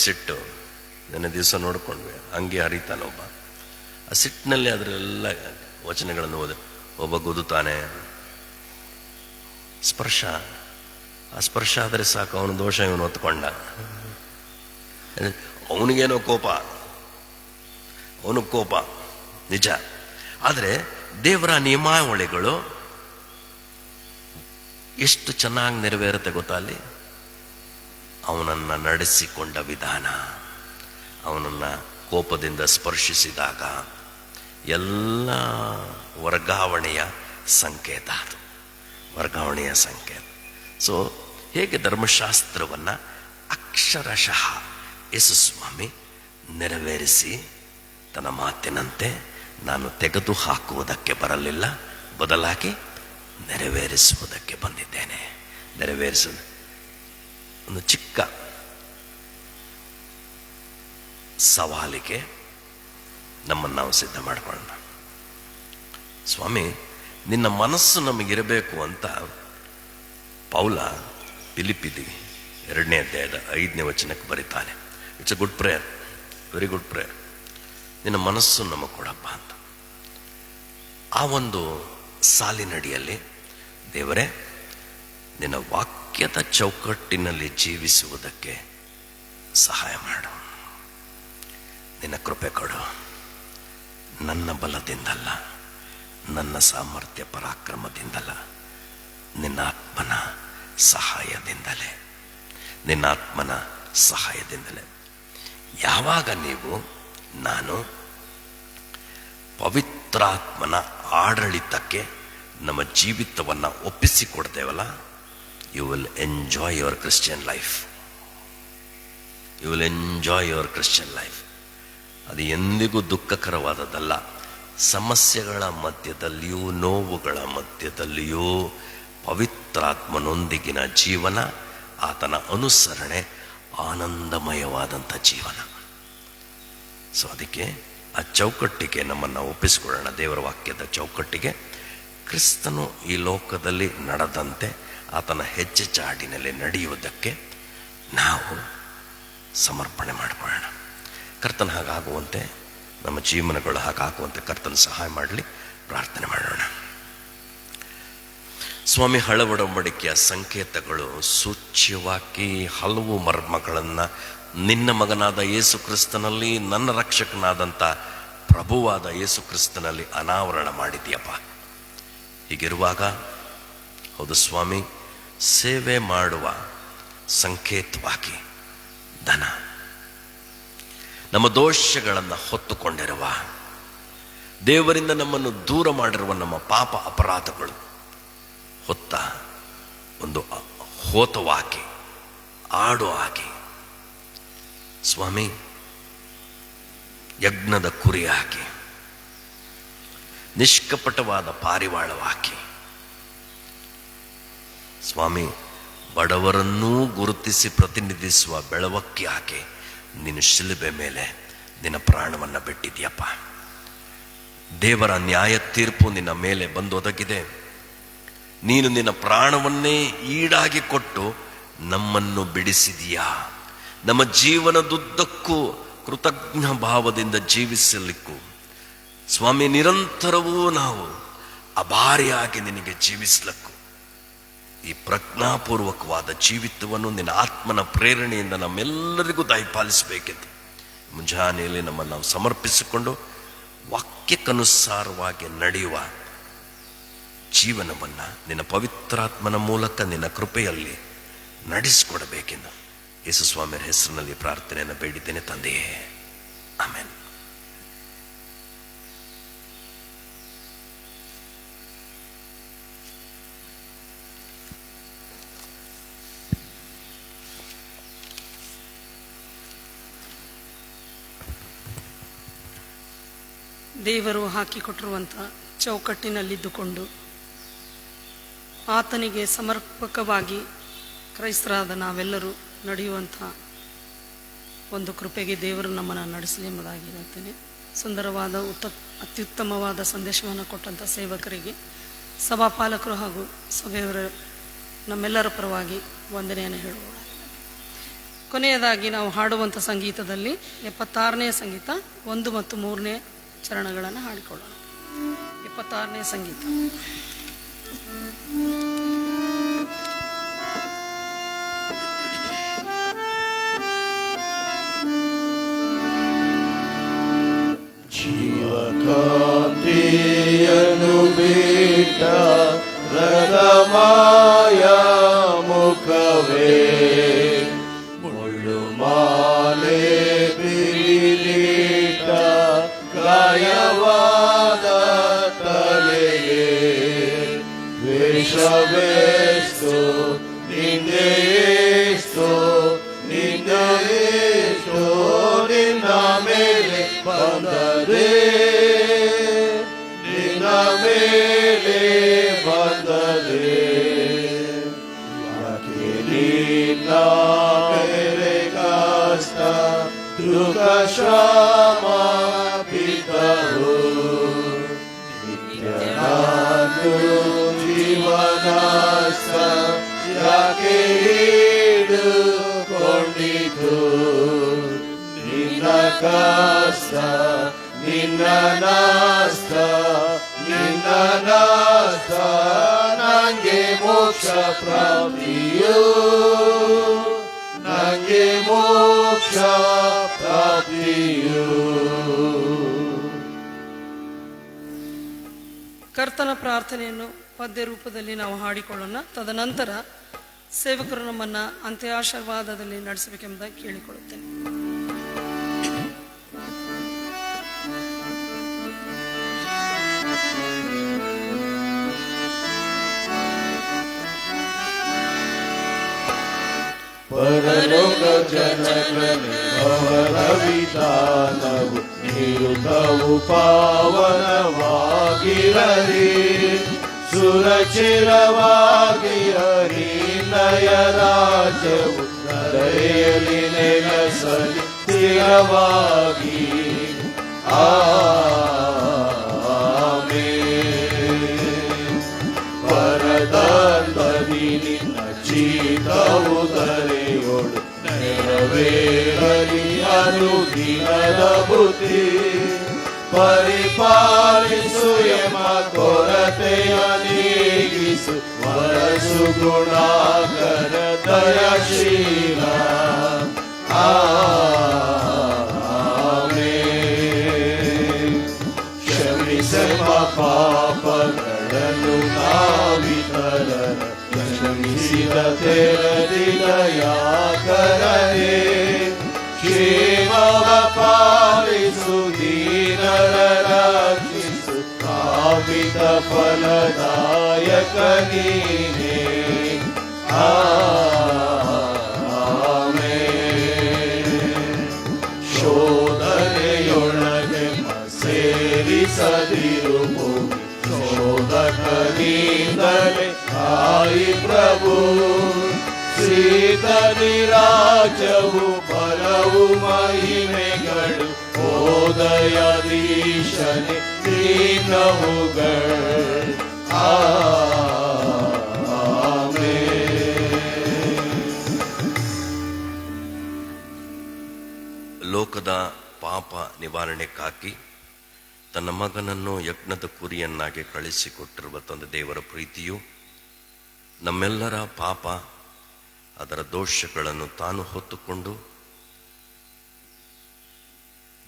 ಸಿಟ್ಟು ನನ್ನ ದಿವಸ ನೋಡ್ಕೊಂಡ್ವಿ. ಹಂಗೆ ಹರಿತಾನೊಬ್ಬ. ಆ ಸಿಟ್ಟಿನಲ್ಲಿ ಅದರೆಲ್ಲ ವಚನಗಳನ್ನು ಓದಿ ಒಬ್ಬ ಗುದುತ್ತಾನೆ. ಆ ಸ್ಪರ್ಶ ಆದರೆ ಸಾಕು, ಅವನ ದೋಷ ಇವನು ಹೊತ್ಕೊಂಡ. ಅವನಿಗೇನೋ ಕೋಪ ನಿಜ. ಆದರೆ ದೇವರ ನಿಯಮಾವಳಿಗಳು ಎಷ್ಟು ಚೆನ್ನಾಗಿ ನೆರವೇರುತ್ತೆ ಗೊತ್ತಾ? ಅಲ್ಲಿ ಅವನನ್ನು ನಡೆಸಿಕೊಂಡ ವಿಧಾನ, ಅವನನ್ನು ಕೋಪದಿಂದ ಸ್ಪರ್ಶಿಸಿದಾಗ ಎಲ್ಲ ವರ್ಗಾವಣೆಯ ಸಂಕೇತ. ಅದು ವರ್ಗಾವಣೆಯ ಸಂಕೇತ. ಸೊ ಹೇಗೆ ಧರ್ಮಶಾಸ್ತ್ರವನ್ನು ಅಕ್ಷರಶಃ ಯೇಸು ಸ್ವಾಮಿ ನೆರವೇರಿಸಿ ತನ್ನ ಮಾತಿನಂತೆ ನಾನು ತೆಗೆದು ಹಾಕುವುದಕ್ಕೆ ಬರಲಿಲ್ಲ, ಬದಲಾಗಿ ನೆರವೇರಿಸುವುದಕ್ಕೆ ಬಂದಿದ್ದೇನೆ. ನೆರವೇರಿಸೋದು ಒಂದು ಚಿಕ್ಕ ಸವಾಲಿಗೆ ನಮ್ಮನ್ನು ನಾವು ಸಿದ್ಧ ಮಾಡಿಕೊಳ್ಳೋಣ. ಸ್ವಾಮಿ, ನಿನ್ನ ಮನಸ್ಸು ನಮಗಿರಬೇಕು ಅಂತ ಪೌಲ ಫಿಲಿಪ್ಪಿಗೆ 2ನೇ ಅಧ್ಯಾಯದ 5ನೇ ವಚನಕ್ಕೆ ಬರೀತಾನೆ. It's a good prayer, very good prayer. ನಿನ್ನ ಮನಸ್ಸು ನಮಗೆ ಕೊಡಪ್ಪ ಅಂತ. ಆ ಒಂದು ಸಾಲಿನಡಿಯಲ್ಲಿ ದೇವರೇ, ನಿನ್ನ ವಾಕ್ಯದ ಚೌಕಟ್ಟಿನಲ್ಲಿ ಜೀವಿಸುವುದಕ್ಕೆ ಸಹಾಯ ಮಾಡು. ನಿನ್ನ ಕೃಪೆ ಕೊಡು. ನನ್ನ ಬಲದಿಂದಲ್ಲ, ನನ್ನ ಸಾಮರ್ಥ್ಯ ಪರಾಕ್ರಮದಿಂದಲ್ಲ, ನಿನ್ನ ಆತ್ಮನ ಸಹಾಯದಿಂದಲೇ. ನಿನ್ನ ಆತ್ಮನ ಸಹಾಯದಿಂದಲೇ. ಯಾವಾಗ ನಾನು ಪವಿತ್ರಾತ್ಮನ ಆಡಳಿತಕ್ಕೆ ನಮ್ಮ ಜೀವಿತವನ್ನು ಒಪ್ಪಿಸಿಕೊಡ್ತೇವಲ್ಲ, you will enjoy your Christian life. You will enjoy your Christian life. ಅದು ಎಂದಿಗೂ ದುಃಖಕರವಾದದ್ದಲ್ಲ. ಸಮಸ್ಯೆಗಳ ಮಧ್ಯದಲ್ಲಿಯೂ, ನೋವುಗಳ ಮಧ್ಯದಲ್ಲಿಯೂ ಪವಿತ್ರಾತ್ಮನೊಂದಿಗಿನ ಜೀವನ, ಆತನ ಅನುಸರಣೆ ಆನಂದಮಯವಾದಂಥ ಜೀವನ. ಸೊ ಅದಕ್ಕೆ ಆ ಚೌಕಟ್ಟಿಗೆ ನಮ್ಮನ್ನು ಒಪ್ಪಿಸಿಕೊಳ್ಳೋಣ. ದೇವರ ವಾಕ್ಯದ ಚೌಕಟ್ಟಿಗೆ ಕ್ರಿಸ್ತನು ಈ ಲೋಕದಲ್ಲಿ ನಡೆದಂತೆ ಆತನ ಹೆಜ್ಜೆ ಚಾಡಿನಲ್ಲಿ ನಡೆಯುವುದಕ್ಕೆ ನಾವು ಸಮರ್ಪಣೆ ಮಾಡಿಕೊಳ್ಳೋಣ. ಕರ್ತನ ಹಾಗಾಗುವಂತೆ, ನಮ್ಮ ಜೀವನಗಳು ಹಾಗಾಗುವಂತೆ ಕರ್ತನ ಸಹಾಯ ಮಾಡಲಿ. ಪ್ರಾರ್ಥನೆ ಮಾಡೋಣ. ಸ್ವಾಮಿ, ಹಳ ಒಡಂಬಡಿಕೆಯ ಸಂಕೇತಗಳು ಸೂಚ್ಯವಾಗಿ ಹಲವು ಮರ್ಮಗಳನ್ನು ನಿನ್ನ ಮಗನಾದ ಯೇಸು ಕ್ರಿಸ್ತನಲ್ಲಿ, ನನ್ನ ರಕ್ಷಕನಾದಂಥ ಪ್ರಭುವಾದ ಯೇಸು ಕ್ರಿಸ್ತನಲ್ಲಿ ಅನಾವರಣ ಮಾಡಿದೆಯಪ್ಪ. ಹೀಗಿರುವಾಗ ಹೌದು ಸ್ವಾಮಿ, ಸೇವೆ ಮಾಡುವ ಸಂಕೇತವಾಗಿ ಧನ, ನಮ್ಮ ದೋಷಗಳನ್ನು ಹೊತ್ತುಕೊಂಡಿರುವ, ದೇವರಿಂದ ನಮ್ಮನ್ನು ದೂರ ಮಾಡಿರುವ ನಮ್ಮ ಪಾಪ ಅಪರಾಧಗಳು ಹೊತ್ತ ಒಂದು ಹೋತವಾಗಿ, ಆಡು ಆಗಿ ಸ್ವಾಮಿ, ಯಜ್ಞದ ಕುರಿಯಾಗಿ, ನಿಷ್ಕಪಟವಾದ ಪಾರಿವಾಳವಾಗಿ ಸ್ವಾಮಿ, ಬಡವರನ್ನೂ ಗುರುತಿಸಿ ಪ್ರತಿನಿಧಿಸುವ ಬೆಳವಕ್ಕಿಯಾಗಿ ನೀನು ಶಿಲುಬೆ ಮೇಲೆ ನಿನ್ನ ಪ್ರಾಣವನ್ನು ಬಿಟ್ಟಿದ್ಯಪ್ಪ. ದೇವರ ನ್ಯಾಯ ತೀರ್ಪು ನಿನ್ನ ಮೇಲೆ ಬಂದೊದಗಿದೆ. ನೀನು ನಿನ್ನ ಪ್ರಾಣವನ್ನೇ ಈಡಾಗಿ ಕೊಟ್ಟು ನಮ್ಮನ್ನು ಬಿಡಿಸಿದೀಯಾ. ನಮ್ಮ ಜೀವನದುದ್ದಕ್ಕೂ ಕೃತಜ್ಞ ಭಾವದಿಂದ ಜೀವಿಸಲಿಕ್ಕೂ ಸ್ವಾಮಿ, ನಿರಂತರವೂ ನಾವು ಅಭಾರಿಯಾಗಿ ನಿನಗೆ ಜೀವಿಸಲಿಕ್ಕೂ ಈ ಪ್ರಜ್ಞಾಪೂರ್ವಕವಾದ ಜೀವಿತವನ್ನು ನಿನ್ನ ಆತ್ಮನ ಪ್ರೇರಣೆಯಿಂದ ನಮ್ಮೆಲ್ಲರಿಗೂ ದಯಪಾಲಿಸಬೇಕೆಂದು ಮುಂಜಾನೆಯಲ್ಲಿ ನಮ್ಮನ್ನು ನಾವು ಸಮರ್ಪಿಸಿಕೊಂಡು ವಾಕ್ಯಕ್ಕನುಸಾರವಾಗಿ ನಡೆಯುವ ಜೀವನವನ್ನು ನಿನ್ನ ಪವಿತ್ರಾತ್ಮನ ಮೂಲಕ ನಿನ್ನ ಕೃಪೆಯಲ್ಲಿ ನಡೆಸಿಕೊಡಬೇಕೆಂದು ಯೇಸು ಸ್ವಾಮಿಯ ಹೆಸರಿನಲ್ಲಿ ಪ್ರಾರ್ಥನೆಯನ್ನು ಬೇಡಿದ್ದೇನೆ ತಂದೆಯೇ. ಆಮೆನ್. ದೇವರು ಹಾಕಿಕೊಟ್ಟಿರುವಂಥ ಚೌಕಟ್ಟಿನಲ್ಲಿದ್ದುಕೊಂಡು ಆತನಿಗೆ ಸಮರ್ಪಕವಾಗಿ ಕ್ರೈಸ್ತರಾದ ನಾವೆಲ್ಲರೂ ನಡೆಯುವಂಥ ಒಂದು ಕೃಪೆಗೆ ದೇವರು ನಮ್ಮನ್ನು ನಡೆಸಲಿ ಎಂಬುದಾಗಿ ಹೇಳ್ತೇನೆ. ಸುಂದರವಾದ ಅತ್ಯುತ್ತಮವಾದ ಸಂದೇಶವನ್ನು ಕೊಟ್ಟಂಥ ಸೇವಕರಿಗೆ, ಸಭಾಪಾಲಕರು ಹಾಗೂ ಸಭೆಯವರ ನಮ್ಮೆಲ್ಲರ ಪರವಾಗಿ ವಂದನೆಯನ್ನು ಹೇಳುವ. ಕೊನೆಯದಾಗಿ ನಾವು ಹಾಡುವಂಥ ಸಂಗೀತದಲ್ಲಿ 76ನೇ ಸಂಗೀತ 1 ಮತ್ತು 3ನೇ ಚರಣಗಳನ್ನು ಹಾಡಿಕೊಳ್ಳೋಣ. 76ನೇ ಸಂಗೀತ. ಜೀವಕಾಂತಿಯನ್ನು ಬಿಟ್ಟ ರಥಮಾಯ ಮುಖವೇ, ಮುಳ್ಳು ಮಾಲೆ ಬಿರಿಲಿಟ್ಟ ಗಾಯವಾದ ತಲೆಗೆ, ವೇಷವೆಷ್ಟು ನಿಂದೆಯೆಷ್ಟು ನಿಂದೆಯೆಷ್ಟು ನಿನ್ನ ಮೇಲೆ ಬಂದದೆ, ನಿನ್ನ ಮೇಲೆ ಬಂದದೆ. ಯಾಕೆ ನಿನ್ನ ಮೇಲೆ ಕಷ್ಟ ದುಃಖ ಶ್ರಮ ಬಿದ್ದವು, ನಿತ್ಯನಾದು ಜೀವನಾಸ್ತ ಯಾಕೆ ಹಿಡಿದುಕೊಂಡಿತು. ನಿನ್ನ ಕಷ್ಟ ನಿನ್ನ ನಾಸ್ತ ನಿನ್ನ ನಾಸ್ತ ನಂಗೆ ಮೋಕ್ಷ ಪ್ರಾಪ್ತಿಯು, ನಂಗೆ ಮೋಕ್ಷ ಪ್ರಾಪ್ತಿಯು. ಕರ್ತನ ಪ್ರಾರ್ಥನೆಯನ್ನು ಪದ್ಯ ರೂಪದಲ್ಲಿ ನಾವು ಹಾಡಿಕೊಳ್ಳೋಣ. ತದನಂತರ ಸೇವಕರು ನಮ್ಮನ್ನು ಅಂತ್ಯಾಶೀರ್ವಾದದಲ್ಲಿ ನಡೆಸಬೇಕೆಂಬುದಾಗಿ ಕೇಳಿಕೊಳ್ಳುತ್ತೇನೆ. ಪರಲೋಕ ಜನರಲ್ಲಿ ಅವರ ವಿಧಾನವು ನಿರುತವು ಪಾವನವಾಗಿರಲಿ, ಸುರಚಿರವಾಗಿರಲಿ. ನಯ ರಾಜ್ಯವು ದಯೆಯಲ್ಲಿ ನೆಲೆಸಲಿ ಸ್ಥಿರವಾಗಿ. ಆಮೆನ್. ಪರದಂತದಿ ನಿನ್ನ ಚಿತ್ತವು ದರೆಯೋಳು ನೆರವೇರಲಿ ಅನುದಿನದ ಬುದ್ಧಿ. ಪರಿಪಾಲಿಸು ಎಂಬ ಕೊರತೆಯ ನೀಗಿಸು, ವರಸು ಗುಣಾಕರ ದಯಶೀಲ. ಆಮೆನ್. ಕ್ಷಮಿಸೆಂಬ ಪಾಪಗಳನ್ನು ನಾವಿತರ ಕ್ಷಮಿಸಿದ ತೆರದಿದ ಯಾಕರೇ. ಕ್ಷೇಮವ ಪಾಲಿಸು ದೀನರ ರಕ್ಷಿಸು, ಕಾಮಿತ ಫಲದಾಯಕ ನೀನೇ. ಆಮೆನ್. ಶೋಧನೆಯೊಳಗೆ ಸೇರಿಸದಿರು ಭೂಮಿ, ಶೋಧಕನಿಂದಲೇ ತಾಯಿ ಪ್ರಭು. ಶ್ರೀತ ನಿರಾಜವು ಬಲವು ಮಹಿಮೆಗಳು, ಓದಯದೀಶನೆ ನೀನವುಗಳು. ಲೋಕದ ಪಾಪ ನಿವಾರಣೆಗಾಗಿ ತನ್ನ ಮಗನನ್ನು ಯಜ್ಞದ ಕುರಿಯನ್ನಾಗಿ ಕಳಿಸಿಕೊಟ್ಟಿರುವ ತಂದೆ ದೇವರ ಪ್ರೀತಿಯು, ನಮ್ಮೆಲ್ಲರ ಪಾಪ ಅದರ ದೋಷಗಳನ್ನು ತಾನು ಹೊತ್ತುಕೊಂಡು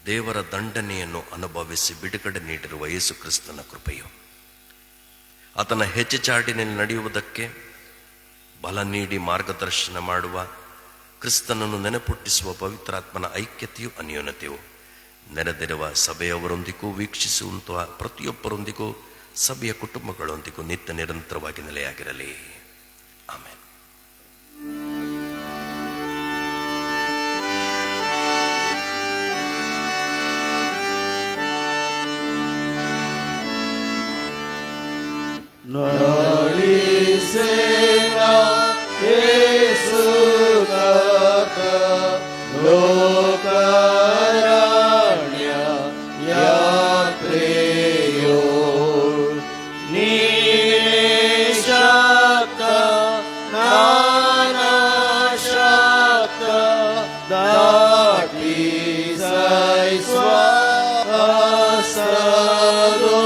ದೇವರ ದಂಡನೆಯನ್ನು ಅನುಭವಿಸಿ ಬಿಡುಗಡೆ ನೀಡಿರುವ ಯೇಸು ಕ್ರಿಸ್ತನ ಕೃಪೆಯು, ಆತನ ಹೆಜ್ಜೆಚಾಡಿನಲ್ಲಿ ನಡೆಯುವುದಕ್ಕೆ ಬಲ ನೀಡಿ ಮಾರ್ಗದರ್ಶನ ಮಾಡುವ ಕ್ರಿಸ್ತನನ್ನು ನೆನಪುಟ್ಟಿಸುವ ಪವಿತ್ರಾತ್ಮನ ಐಕ್ಯತೆಯು ಅನ್ಯೋನ್ಯತೆಯು ನೆರೆದಿರುವ ಸಭೆಯವರೊಂದಿಗೂ ವೀಕ್ಷಿಸುವಂತಹ ಪ್ರತಿಯೊಬ್ಬರೊಂದಿಗೂ ಸಭೆಯ ಕುಟುಂಬಗಳೊಂದಿಗೂ ನಿತ್ಯ ನಿರಂತರವಾಗಿ ನೆಲೆಯಾಗಿರಲಿ. ಆಮೆನ್. ನಡೆಸೇನ ಯೇಸುನಾಥ ಲೋಕಾರಣ್ಯ ಯಾತ್ರೆಯೋ ನೀನೇ ಶಕ್ತ ನಾನಶಕ್ತ ದಾಟಿ ಸೈಸ್ವಾಸದೋ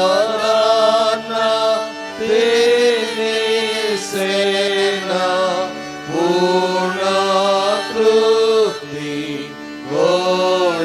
ಜೀವದಾನ ತೇನಿಸೇನ ಪೂರ್ಣ ತೃಪ್ತಿ ಗೋಳಿಸು